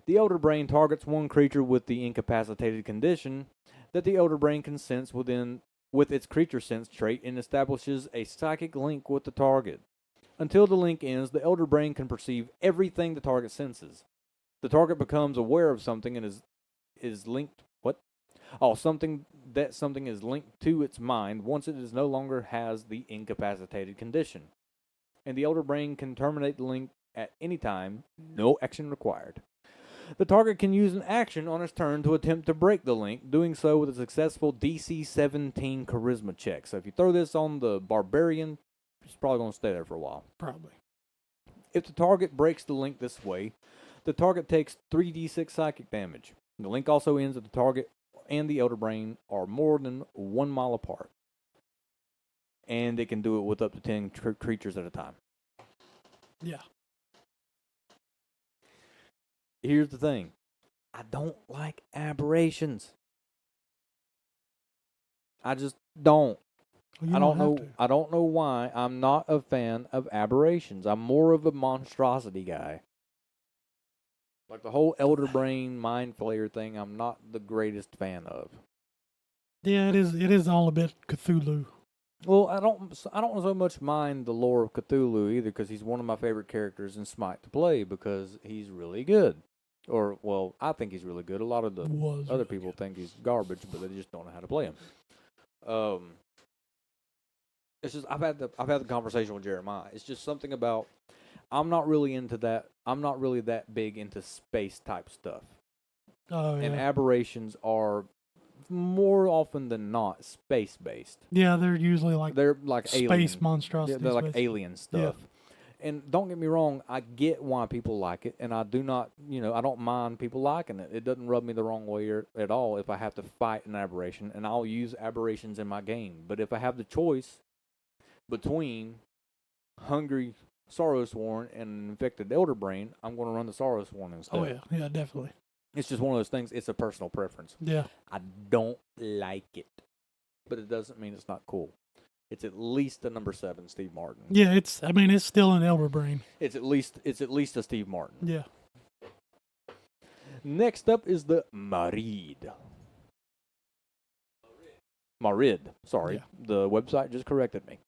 The Elder Brain targets one creature with the incapacitated condition that the Elder Brain can sense with its creature sense trait and establishes a psychic link with the target. Until the link ends, the Elder Brain can perceive everything the target senses. The target becomes aware of something and is linked. What? Oh, something is linked to its mind once it is no longer has the incapacitated condition. And the Elder Brain can terminate the link at any time, no action required. The target can use an action on its turn to attempt to break the link, doing so with a successful DC 17 Charisma check. So if you throw this on the Barbarian, it's probably going to stay there for a while. Probably. If the target breaks the link this way, the target takes 3d6 psychic damage. The link also ends if the target and the Elder Brain are more than 1 mile apart. And it can do it with up to 10 creatures at a time. Yeah. Here's the thing. I don't like aberrations. I just don't. Well, I don't know why I'm not a fan of aberrations. I'm more of a monstrosity guy. Like the whole Elder Brain Mind Flayer thing, I'm not the greatest fan of. Yeah, it is all a bit Cthulhu. Well, I don't so much mind the lore of Cthulhu either, because he's one of my favorite characters in Smite to play because he's really good. Or, well, I think he's really good. A lot of the other people think he's garbage, but they just don't know how to play him. It's just I've had the conversation with Jeremiah. It's just something about I'm not really into that. I'm not really that big into space type stuff. Oh, yeah. And aberrations are more often than not space based. Yeah, they're usually they're like space alien monstrosities. They're like alien stuff. Yeah. And don't get me wrong, I get why people like it, and I do not, I don't mind people liking it. It doesn't rub me the wrong way at all if I have to fight an aberration, and I'll use aberrations in my game. But if I have the choice between Hungry Sorrowsworn and an Infected Elder Brain, I'm going to run the Sorrowsworn instead. Oh, yeah, definitely. It's just one of those things. It's a personal preference. Yeah. I don't like it, but it doesn't mean it's not cool. It's at least a number 7 Steve Martin. Yeah, it's still an Elder Brain. It's at least a Steve Martin. Yeah. Next up is the Marid. Marid. Sorry, Yeah. The website just corrected me.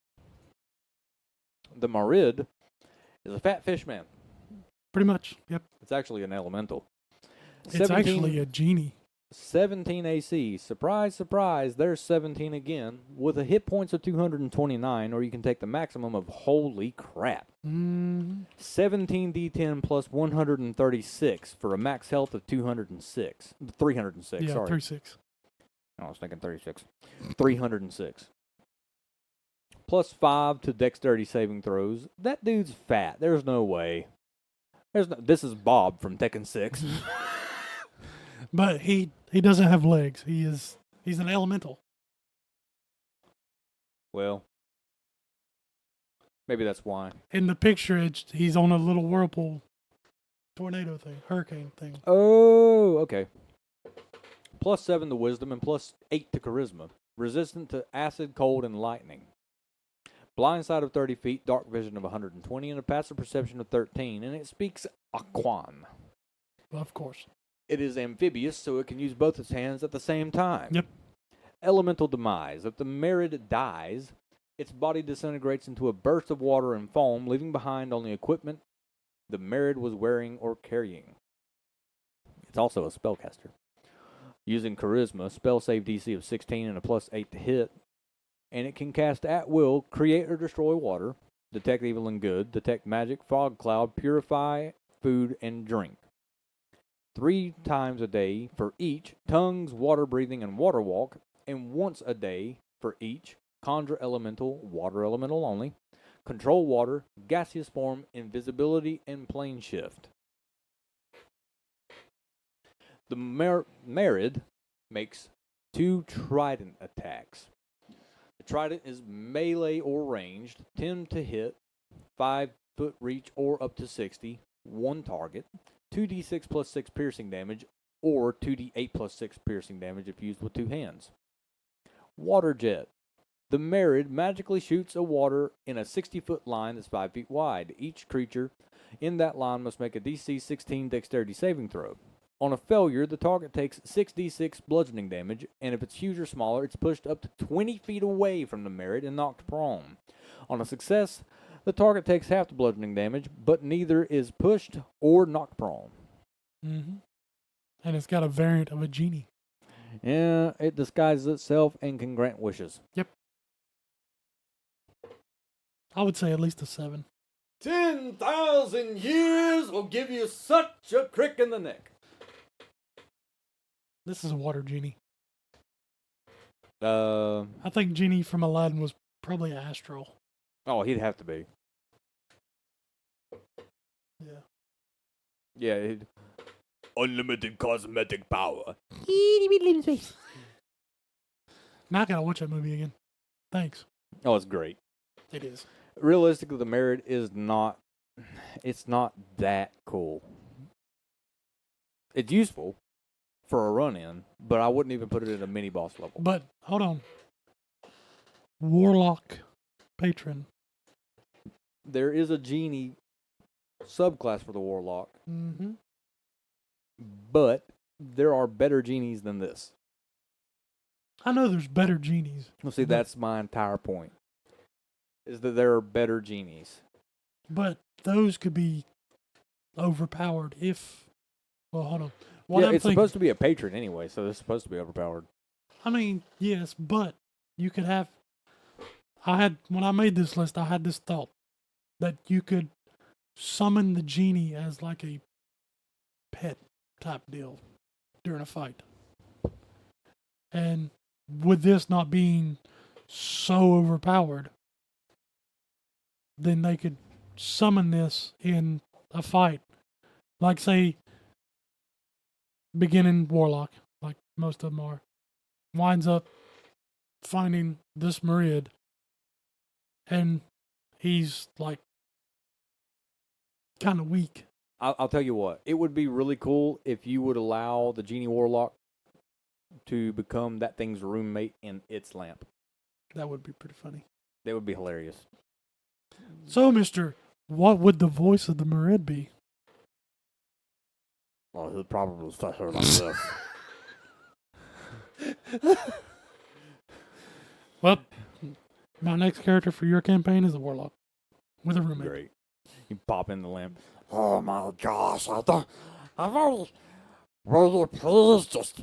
The Marid is a fat fish man. Pretty much. Yep. It's actually an elemental. It's actually a genie. 17 AC. Surprise, surprise, there's 17 again, with a hit points of 229, or you can take the maximum of holy crap. 17 D10 plus 136 for a max health of 306. Yeah, Sorry. 36. I was thinking 36. 306. Plus 5 to dexterity saving throws. That dude's fat. There's no way. This is Bob from Tekken 6. But he doesn't have legs. He's an elemental. Well, maybe that's why. In the picture, he's on a little whirlpool, tornado thing, hurricane thing. Oh, okay. +7 to wisdom, and +8 to charisma. Resistant to acid, cold, and lightning. Blind sight of 30 feet, dark vision of 120, and a passive perception of 13, and it speaks Aquan. Of course. It is amphibious, so it can use both its hands at the same time. Yep. Elemental demise. If the Merid dies, its body disintegrates into a burst of water and foam, leaving behind only equipment the Merid was wearing or carrying. It's also a spellcaster. Using charisma, spell save DC of 16 and a +8 to hit, and it can cast at will, create or destroy water, detect evil and good, detect magic, fog cloud, purify food and drink. 3 times a day for each, tongues, water breathing, and water walk, and once a day for each, conjure elemental, water elemental only, control water, gaseous form, invisibility, and plane shift. The Merid makes 2 trident attacks. The trident is melee or ranged, 10 to hit, 5-foot reach or up to 60, 1 target, 2d6 +6 piercing damage, or 2d8 +6 piercing damage if used with 2 hands. Water jet. The Merid magically shoots a water in a 60-foot line that's 5 feet wide. Each creature in that line must make a DC 16 dexterity saving throw. On a failure, the target takes 6d6 bludgeoning damage, and if it's huge or smaller, it's pushed up to 20 feet away from the Merid and knocked prone. On a success, the target takes half the bludgeoning damage, but neither is pushed or knocked prone. Mm-hmm. And it's got a variant of a genie. Yeah, it disguises itself and can grant wishes. Yep. I would say at least a 7. 10,000 years will give you such a crick in the neck. This is a water genie. I I think Genie from Aladdin was probably astral. Oh, he'd have to be. Yeah. Yeah. Unlimited cosmetic power. Now I gotta watch that movie again. Thanks. Oh, it's great. It is. Realistically, the Merid is not. It's not that cool. It's useful for a run-in, but I wouldn't even put it at a mini boss level. But hold on. Warlock patron. There is a genie subclass for the warlock, Mm-hmm. but there are better genies than this. I know there's better genies. Well, see, that's my entire point. Is that there are better genies. But those could be overpowered if. Well, hold on. It's supposed to be a patron anyway, so they're supposed to be overpowered. I mean, yes, but you could have. When I made this list, I had this thought that you could summon the genie as like a pet type deal during a fight. And with this not being so overpowered, then they could summon this in a fight. Like, say, beginning warlock, like most of them are, winds up finding this Merid, and he's like kind of weak. I'll tell you what. It would be really cool if you would allow the genie warlock to become that thing's roommate in its lamp. That would be pretty funny. That would be hilarious. So, Mister, what would the voice of the Merid be? Well, he'll probably start her like this. Well, my next character for your campaign is a warlock with a roommate. Great. You pop in the lamp. Oh my gosh, will you please just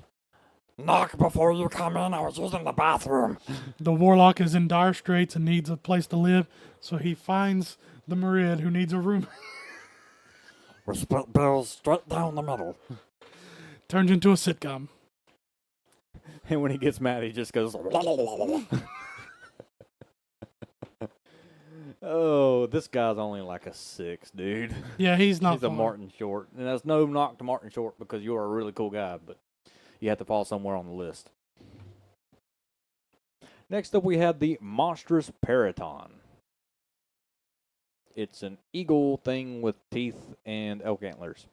knock before you come in? I was using the bathroom. The warlock is in dire straits and needs a place to live, so he finds the Merid who needs a room. We split bills straight down the middle. Turns into a sitcom. And when he gets mad, he just goes. Oh, this guy's only like a 6, dude. Yeah, he's not He's a far. Martin Short. And that's no knock to Martin Short because you are a really cool guy, but you have to fall somewhere on the list. Next up, we have the Monstrous Periton. It's an eagle thing with teeth and elk antlers.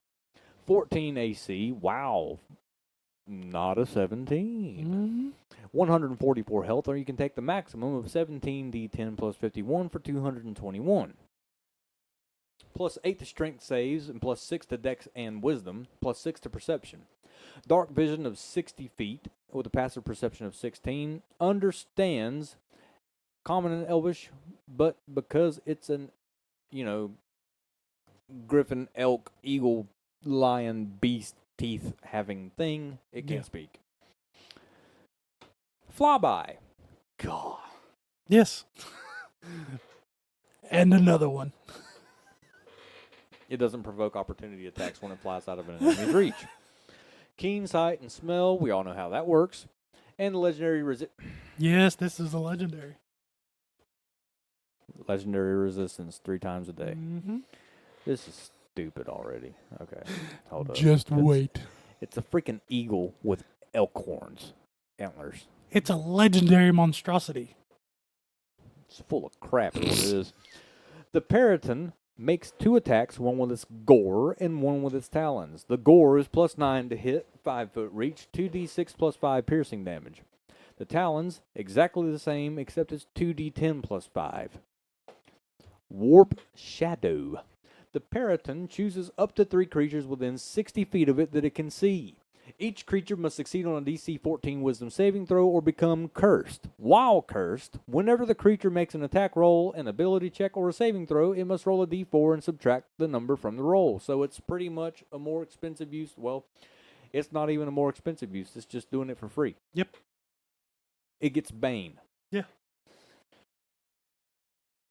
14 AC. Wow. Not a 17. Mhm. 144 health, or you can take the maximum of 17d10 plus 51 for 221. Plus 8 to strength saves, and plus 6 to dex and wisdom, plus 6 to perception. Dark vision of 60 feet, with a passive perception of 16. Understands common and elvish, but because it's an, griffin, elk, eagle, lion, beast, teeth having thing, it can't speak. Flyby. God. Yes. And another one. It doesn't provoke opportunity attacks when it flies out of an enemy's reach. Keen sight and smell, we all know how that works. And legendary Yes, this is a legendary. resistance 3 times a day. Mm-hmm. This is stupid already. Okay, hold up. Just wait. It's a freaking eagle with elk horns, antlers. It's a legendary monstrosity. It's full of crap is what it is. The Periton makes 2 attacks, one with its gore and one with its talons. The gore is plus 9 to hit, 5-foot reach, 2d6 plus 5 piercing damage. The talons, exactly the same, except it's 2d10 plus 5. Warp Shadow. The Periton chooses up to 3 creatures within 60 feet of it that it can see. Each creature must succeed on a DC 14 Wisdom saving throw or become cursed. While cursed, whenever the creature makes an attack roll, an ability check, or a saving throw, it must roll a d4 and subtract the number from the roll. So it's pretty much a more expensive use. Well, it's not even a more expensive use. It's just doing it for free. Yep. It gets Bane. Yeah.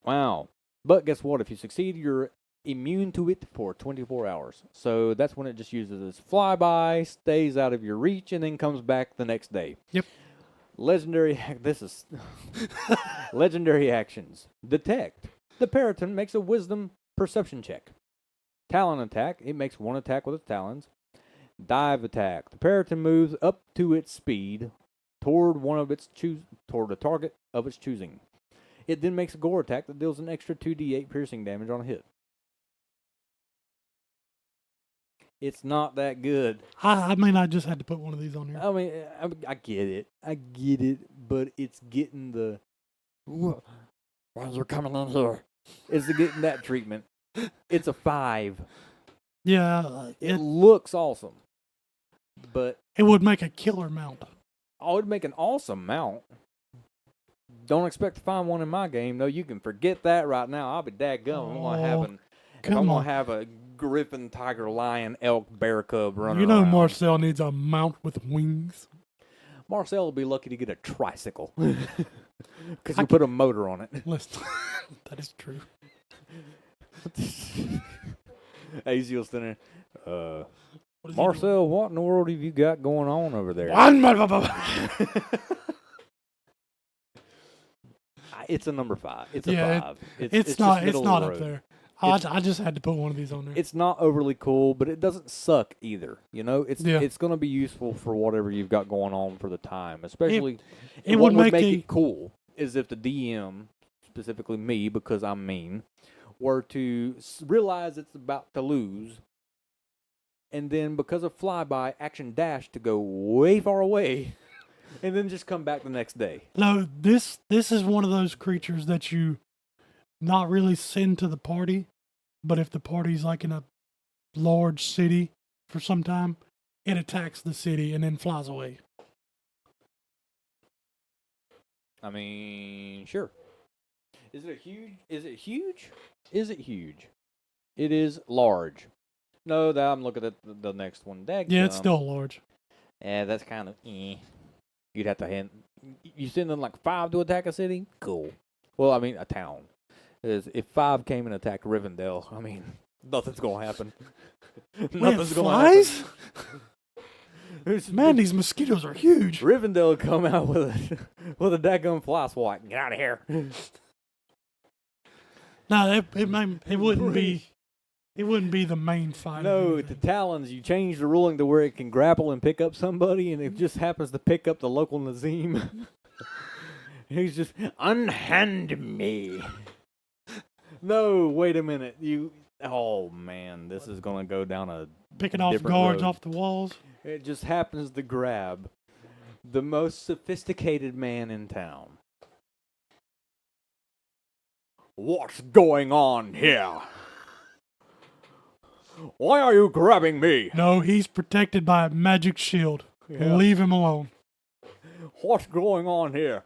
Wow. But guess what? If you succeed, you're immune to it for 24 hours. So that's when it just uses its flyby, stays out of your reach, and then comes back the next day. Yep. Legendary actions. Detect. The Periton makes a wisdom perception check. Talon attack. It makes 1 attack with its talons. Dive attack. The Periton moves up to its speed toward toward a target of its choosing. It then makes a gore attack that deals an extra 2d8 piercing damage on a hit. It's not that good. I mean, I just had to put one of these on here. I mean, I get it, but it's getting the. Why are you coming in here? It's getting that treatment. It's a 5. Yeah, It looks awesome, but it would make a killer mount. it'd make an awesome mount. Don't expect to find one in my game, though. You can forget that right now. I'll be dadgum. I'm gonna have a griffin, tiger, lion, elk, bear cub running You know around. Marcel needs a mount with wings. Marcel will be lucky to get a tricycle because you put a motor on it. Listen, that is true. Azil's sitting there. What is he Marcel, what in the world have you got going on over there? It's a number 5. It's a 5. It's just not middle of the up road. there. I just had to put one of these on there. It's not overly cool, but it doesn't suck either. Yeah. It's going to be useful for whatever you've got going on for the time. Especially, it what would make it cool is if the DM, specifically me, because I'm mean, were to realize it's about to lose, and then because of flyby, action dash to go way far away, and then just come back the next day. No, this is one of those creatures that you not really send to the party, but if the party's like in a large city for some time, it attacks the city and then flies away. I mean, sure. Is it huge? Is it huge? Is it huge? It is large. No, I'm looking at the next one. Yeah, it's still large. Yeah, that's kind of You'd have to hand. You send them like 5 to attack a city? Cool. Well, I mean, a town. If 5 came and attacked Rivendell, I mean, nothing's going to happen. Nothing's going to happen. Man, these mosquitoes are huge. Rivendell would come out with a daggum fly swipe. Get out of here. No, it wouldn't be. It wouldn't be the main fight. No, the Talons, you change the ruling to where it can grapple and pick up somebody, and it just happens to pick up the local Nazim. He's just, unhand me. No, wait a minute. Oh, man, this is going to go down a picking off different guards road. off the walls. It just happens to grab the most sophisticated man in town. What's going on here? Why are you grabbing me? No, he's protected by a magic shield. Yeah. Leave him alone. What's going on here?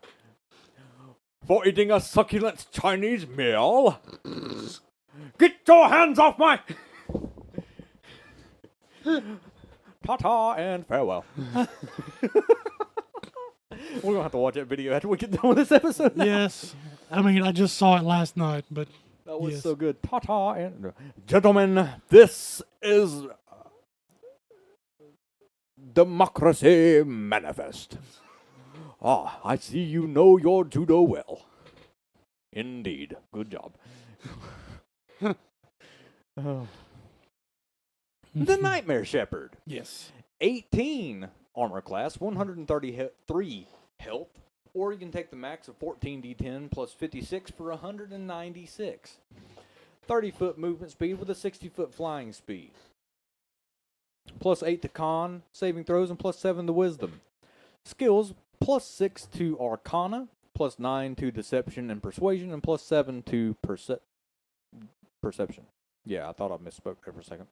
For eating a succulent Chinese meal? Get your hands off my... Ta-ta and farewell. We're going to have to watch that video after we get done with this episode. Yes. I mean, I just saw it last night, but That was yes. so good. Ta-ta and... Gentlemen, this is... Democracy Manifest. Ah, I see you know your judo well. Indeed. Good job. Oh. The Nightmare Shepherd. Yes. 18 armor class, 133 health, or you can take the max of 14d10 plus 56 for 196. 30-foot movement speed with a 60-foot flying speed. Plus 8 to con, saving throws, and plus 7 to wisdom. Skills, plus 6 to arcana, plus 9 to deception and persuasion, and plus 7 to perception. Yeah, I thought I misspoke there for a second.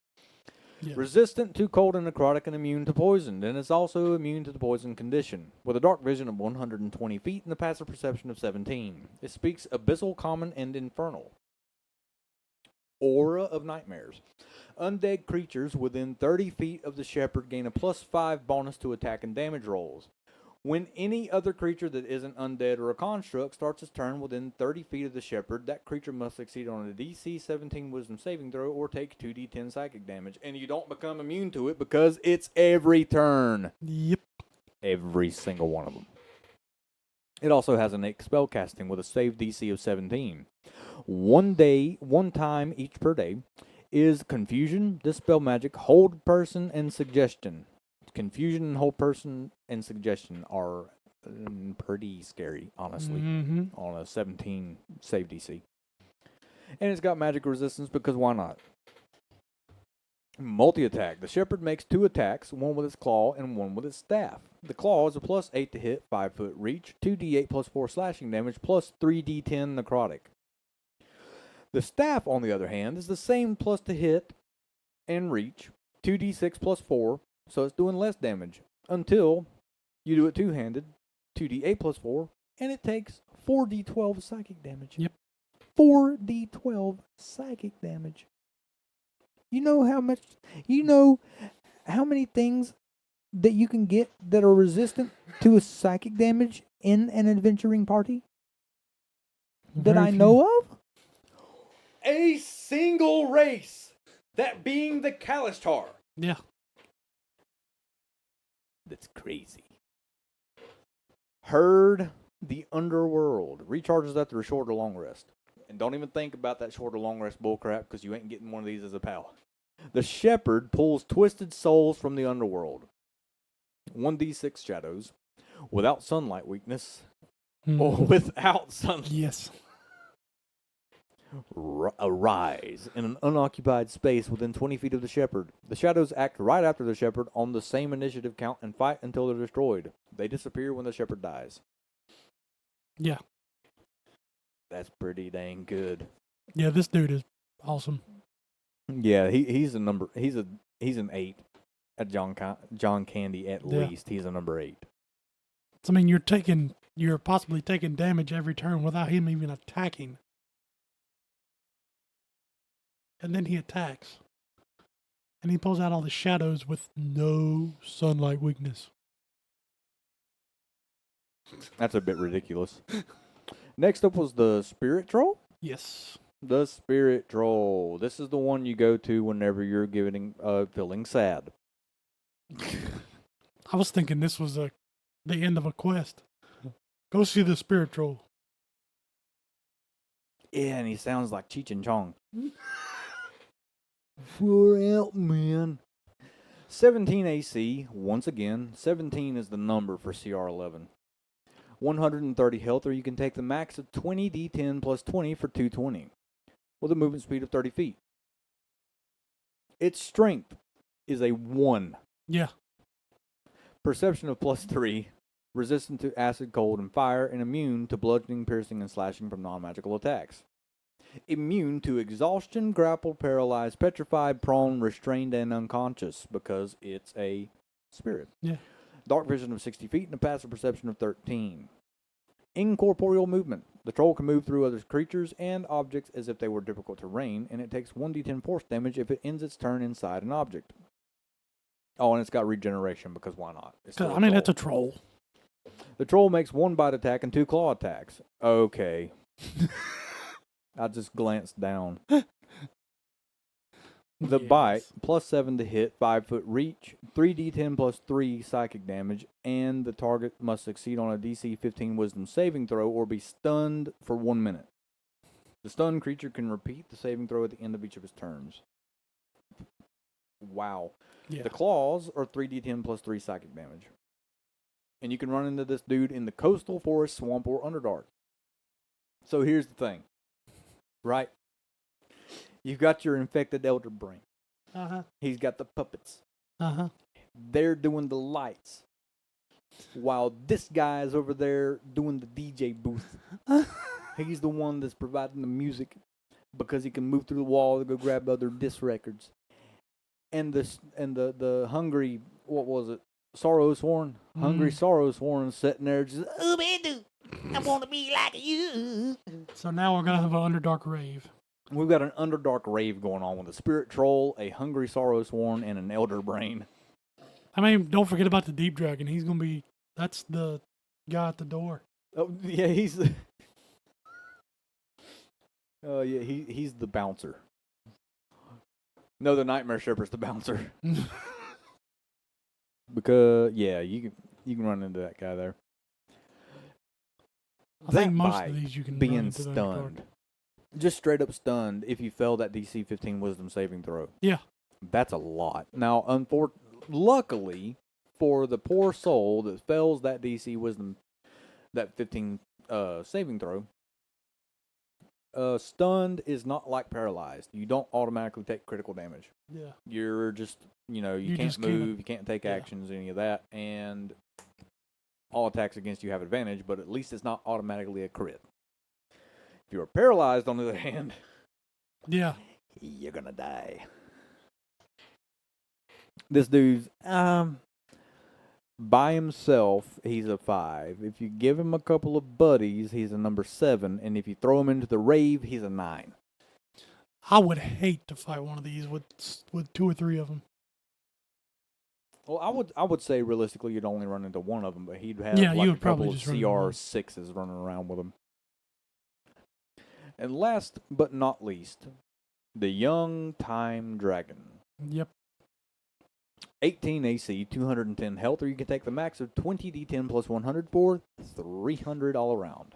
Yeah. Resistant to cold and necrotic and immune to poison, and is also immune to the poison condition, with a dark vision of 120 feet and a passive perception of 17. It speaks abyssal, common, and infernal. Aura of Nightmares. Undead creatures within 30 feet of the shepherd gain a plus 5 bonus to attack and damage rolls. When any other creature that isn't undead or a construct starts its turn within 30 feet of the shepherd, that creature must succeed on a DC 17 wisdom saving throw or take 2d10 psychic damage. And you don't become immune to it because it's every turn. Yep. Every single one of them. It also has innate spell casting with a save DC of 17. One time each per day is Confusion, Dispel Magic, Hold Person, and Suggestion. Confusion and Hold Person and Suggestion are pretty scary, honestly, on a 17 save DC. And it's got magic resistance because why not? Multi-attack. The shepherd makes 2 attacks, one with its claw and one with its staff. The claw is a plus 8 to hit, 5-foot reach, 2d8 plus 4 slashing damage, plus 3d10 necrotic. The staff, on the other hand, is the same plus to hit and reach, 2d6 plus 4, so it's doing less damage until you do it two-handed, 2d8 plus 4, and it takes 4d12 psychic damage. Yep. 4d12 psychic damage. You know how many things that you can get that are resistant to a psychic damage in an adventuring party? That Very I few. know of? A single race. That being the Kalistar. Yeah. That's crazy. Herd the Underworld. Recharges after a short or long rest. And don't even think about that short or long rest bullcrap because you ain't getting one of these as a pal. The Shepherd pulls twisted souls from the underworld. 1d6 shadows. Without sunlight weakness. Or without sunlight. Yes. Arise in an unoccupied space within 20 feet of the shepherd. The shadows act right after the shepherd on the same initiative count and fight until they're destroyed. They disappear when the shepherd dies. Yeah. That's pretty dang good. Yeah, this dude is awesome. Yeah, he's an 8 at John Candy at Yeah. least. He's a number 8. So, I mean, you're possibly taking damage every turn without him even attacking. And then he attacks. And he pulls out all the shadows with no sunlight weakness. That's a bit ridiculous. Next up was the Spirit Troll. Yes. The Spirit Troll. This is the one you go to whenever you're feeling sad. I was thinking this was the end of a quest. Go see the Spirit Troll. Yeah, and he sounds like Cheech and Chong. For help, man. 17 AC, once again. 17 is the number for CR11. 130 health, or you can take the max of 20 D10 plus 20 for 220. With a movement speed of 30 feet. Its strength is a 1. Yeah. Perception of +3. Resistant to acid, cold, and fire, and immune to bludgeoning, piercing, and slashing from non-magical attacks. Immune to exhaustion, grappled, paralyzed, petrified, prone, restrained, and unconscious because it's a spirit. Yeah. Dark vision of 60 feet and a passive perception of 13. Incorporeal movement. The troll can move through other creatures and objects as if they were difficult terrain, and it takes 1d10 force damage if it ends its turn inside an object. Oh, and it's got regeneration because why not? It's still a That's a troll. troll. The troll makes 1 bite attack and 2 claw attacks. Okay. I just glanced down. The bite, +7 to hit, 5-foot reach, 3d10 plus 3 psychic damage, and the target must succeed on a DC 15 wisdom saving throw or be stunned for 1 minute. The stunned creature can repeat the saving throw at the end of each of his turns. Wow. Yeah. The claws are 3d10 plus 3 psychic damage. And you can run into this dude in the coastal, forest, swamp, or underdark. So here's the thing. Right? You've got your infected elder brain. Uh-huh. He's got the puppets. Uh-huh. They're doing the lights. While this guy's over there doing the DJ booth. He's the one that's providing the music because he can move through the wall to go grab other disc records. And the hungry, what was it? Sorrowsworn? Hungry Sorrowsworn sitting there just, oh, man, I want to be like you. So now we're going to have an Underdark rave. We've got an Underdark rave going on with a spirit troll, a hungry Sorrowsworn, and an elder brain. I mean, don't forget about the Deep Dragon. He's going to be, that's the guy at the door. Oh, yeah, he's the bouncer. No, the Nightmare Shepherd's the bouncer. Because, yeah, you can run into that guy there. I think most of these you can run being into the Underdark. stunned. Just straight up stunned if you fail that DC 15 wisdom saving throw. Yeah. That's a lot. Now, luckily, for the poor soul that fails that DC wisdom, that 15 saving throw, stunned is not like paralyzed. You don't automatically take critical damage. Yeah. You're just, you can't move, you can't take actions, any of that, and all attacks against you have advantage, but at least it's not automatically a crit. If you're paralyzed, on the other hand, yeah, you're gonna die. This dude's by himself, he's a 5. If you give him a couple of buddies, he's a number 7, and if you throw him into the rave, he's a 9. I would hate to fight one of these with 2 or 3 of them. Well, I would say realistically you'd only run into one of them, but he'd have you like would a couple probably of just run into one. CR6s running around with him. And last but not least, the Young Time Dragon. Yep. 18 AC, 210 health, or you can take the max of 20d10 plus 100 for 300 all around.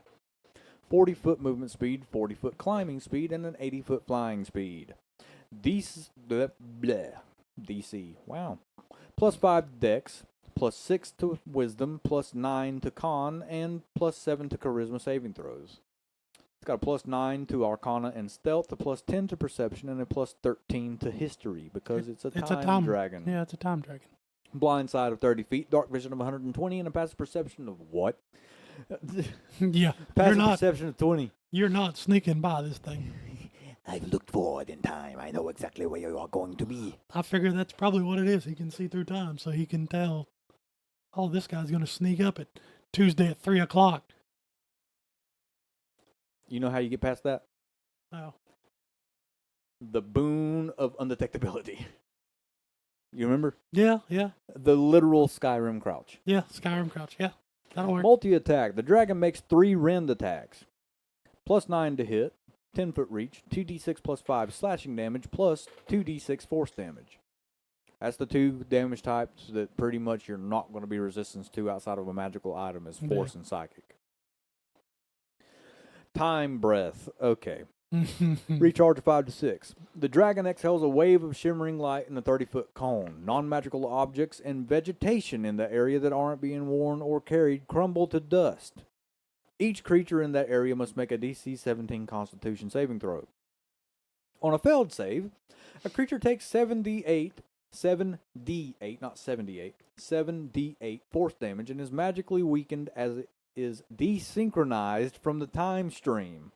40-foot movement speed, 40-foot climbing speed, and an 80-foot flying speed. DC, wow. Plus 5 dex, plus 6 to wisdom, plus 9 to con, and plus 7 to charisma saving throws. It's got a plus 9 to arcana and stealth, a plus 10 to perception, and a plus 13 to history because it's a time dragon. Yeah, it's a time dragon. Blind sight of 30 feet, dark vision of 120, and a passive perception of what? Yeah. Passive perception of 20. You're not sneaking by this thing. I've looked forward in time. I know exactly where you are going to be. I figure that's probably what it is. He can see through time, so he can tell, oh, this guy's going to sneak up at Tuesday at 3 o'clock. You know how you get past that? Oh. The boon of undetectability. You remember? Yeah, yeah. The literal Skyrim crouch. Yeah, Skyrim crouch. Yeah, that'll work. Multi-attack. The dragon makes 3 rend attacks. Plus 9 to hit, 10-foot reach, 2d6 plus 5 slashing damage, plus 2d6 force damage. That's the 2 damage types that pretty much you're not going to be resistant to outside of a magical item as force and psychic. Time breath. Okay. Recharge 5 to 6. The dragon exhales a wave of shimmering light in the 30-foot cone. Non-magical objects and vegetation in the area that aren't being worn or carried crumble to dust. Each creature in that area must make a DC 17 Constitution saving throw. On a failed save, a creature takes 7d8 7d8, not 78, 7d8 force damage and is magically weakened as it is desynchronized from the time stream.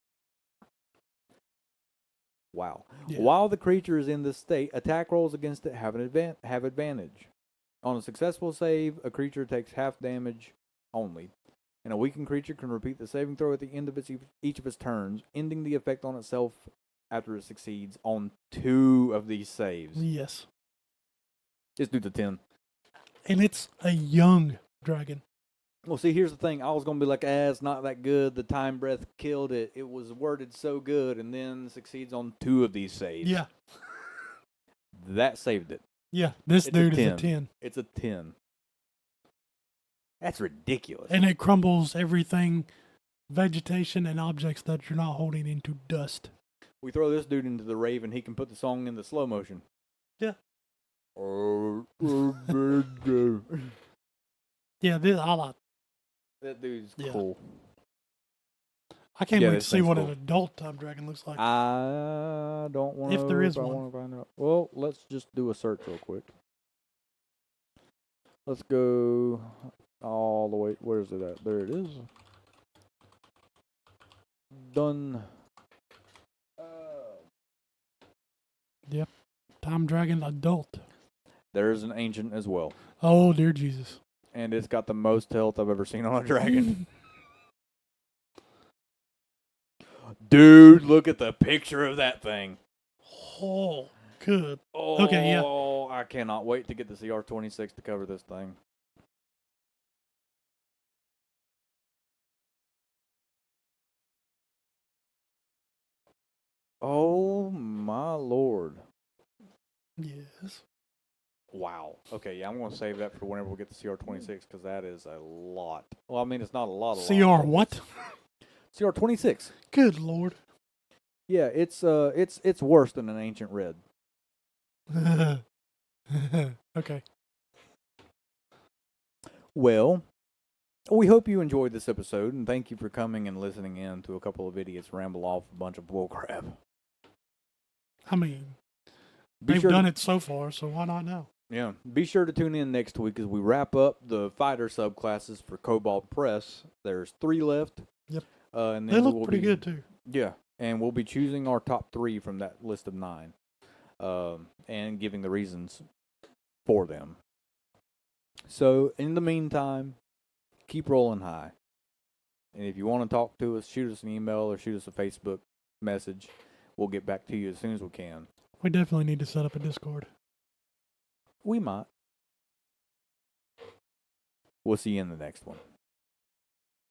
Wow. Yeah. While the creature is in this state, attack rolls against it have advantage. On a successful save, a creature takes half damage only. And a weakened creature can repeat the saving throw at the end of each of its turns, ending the effect on itself after it succeeds on 2 of these saves. Yes. This dude's a 10. And it's a young dragon. Well, see, here's the thing. I was going to be like, it's not that good. The time breath killed it. It was worded so good, and then succeeds on 2 of these saves. Yeah. That saved it. Yeah. This It's a dude is 10. a 10. It's a 10. That's ridiculous. And it crumbles everything, vegetation and objects that you're not holding into dust. We throw this dude into the rave, and he can put the song in the slow motion. Yeah. Yeah, Yeah, I like. that dude's Yeah. cool. I can't Yeah, wait to this see thing's what cool. an adult time dragon looks like. I don't want to. If there is I one. want to find out. Well, let's just do a search real quick. Let's go all the way. Where is it at? There it is. Done. Time dragon adult. There is an ancient as well, Oh, dear Jesus. and it's got the most health I've ever seen on a dragon. Dude, look at the picture of that thing. Oh, good. Oh, Okay, yeah. I cannot wait to get the CR26 to cover this thing. Oh, my Lord. Yes. Wow. Okay, yeah, I'm going to save that for whenever we get the CR26 because that is a lot. Well, I mean, it's not a lot. CR what? CR26. Good Lord. Yeah, it's worse than an ancient red. Okay. Well, we hope you enjoyed this episode, and thank you for coming and listening in to a couple of idiots ramble off a bunch of bullcrap. I mean, Be they've sure done to- it so far, so why not now? Yeah, be sure to tune in next week as we wrap up the fighter subclasses for Cobalt Press. There's 3 left. Yep. And then They we look will pretty be- good, too. Yeah, and we'll be choosing our top 3 from that list of 9, and giving the reasons for them. So, in the meantime, keep rolling high. And if you want to talk to us, shoot us an email or shoot us a Facebook message. We'll get back to you as soon as we can. We definitely need to set up a Discord. We might. We'll see you in the next one.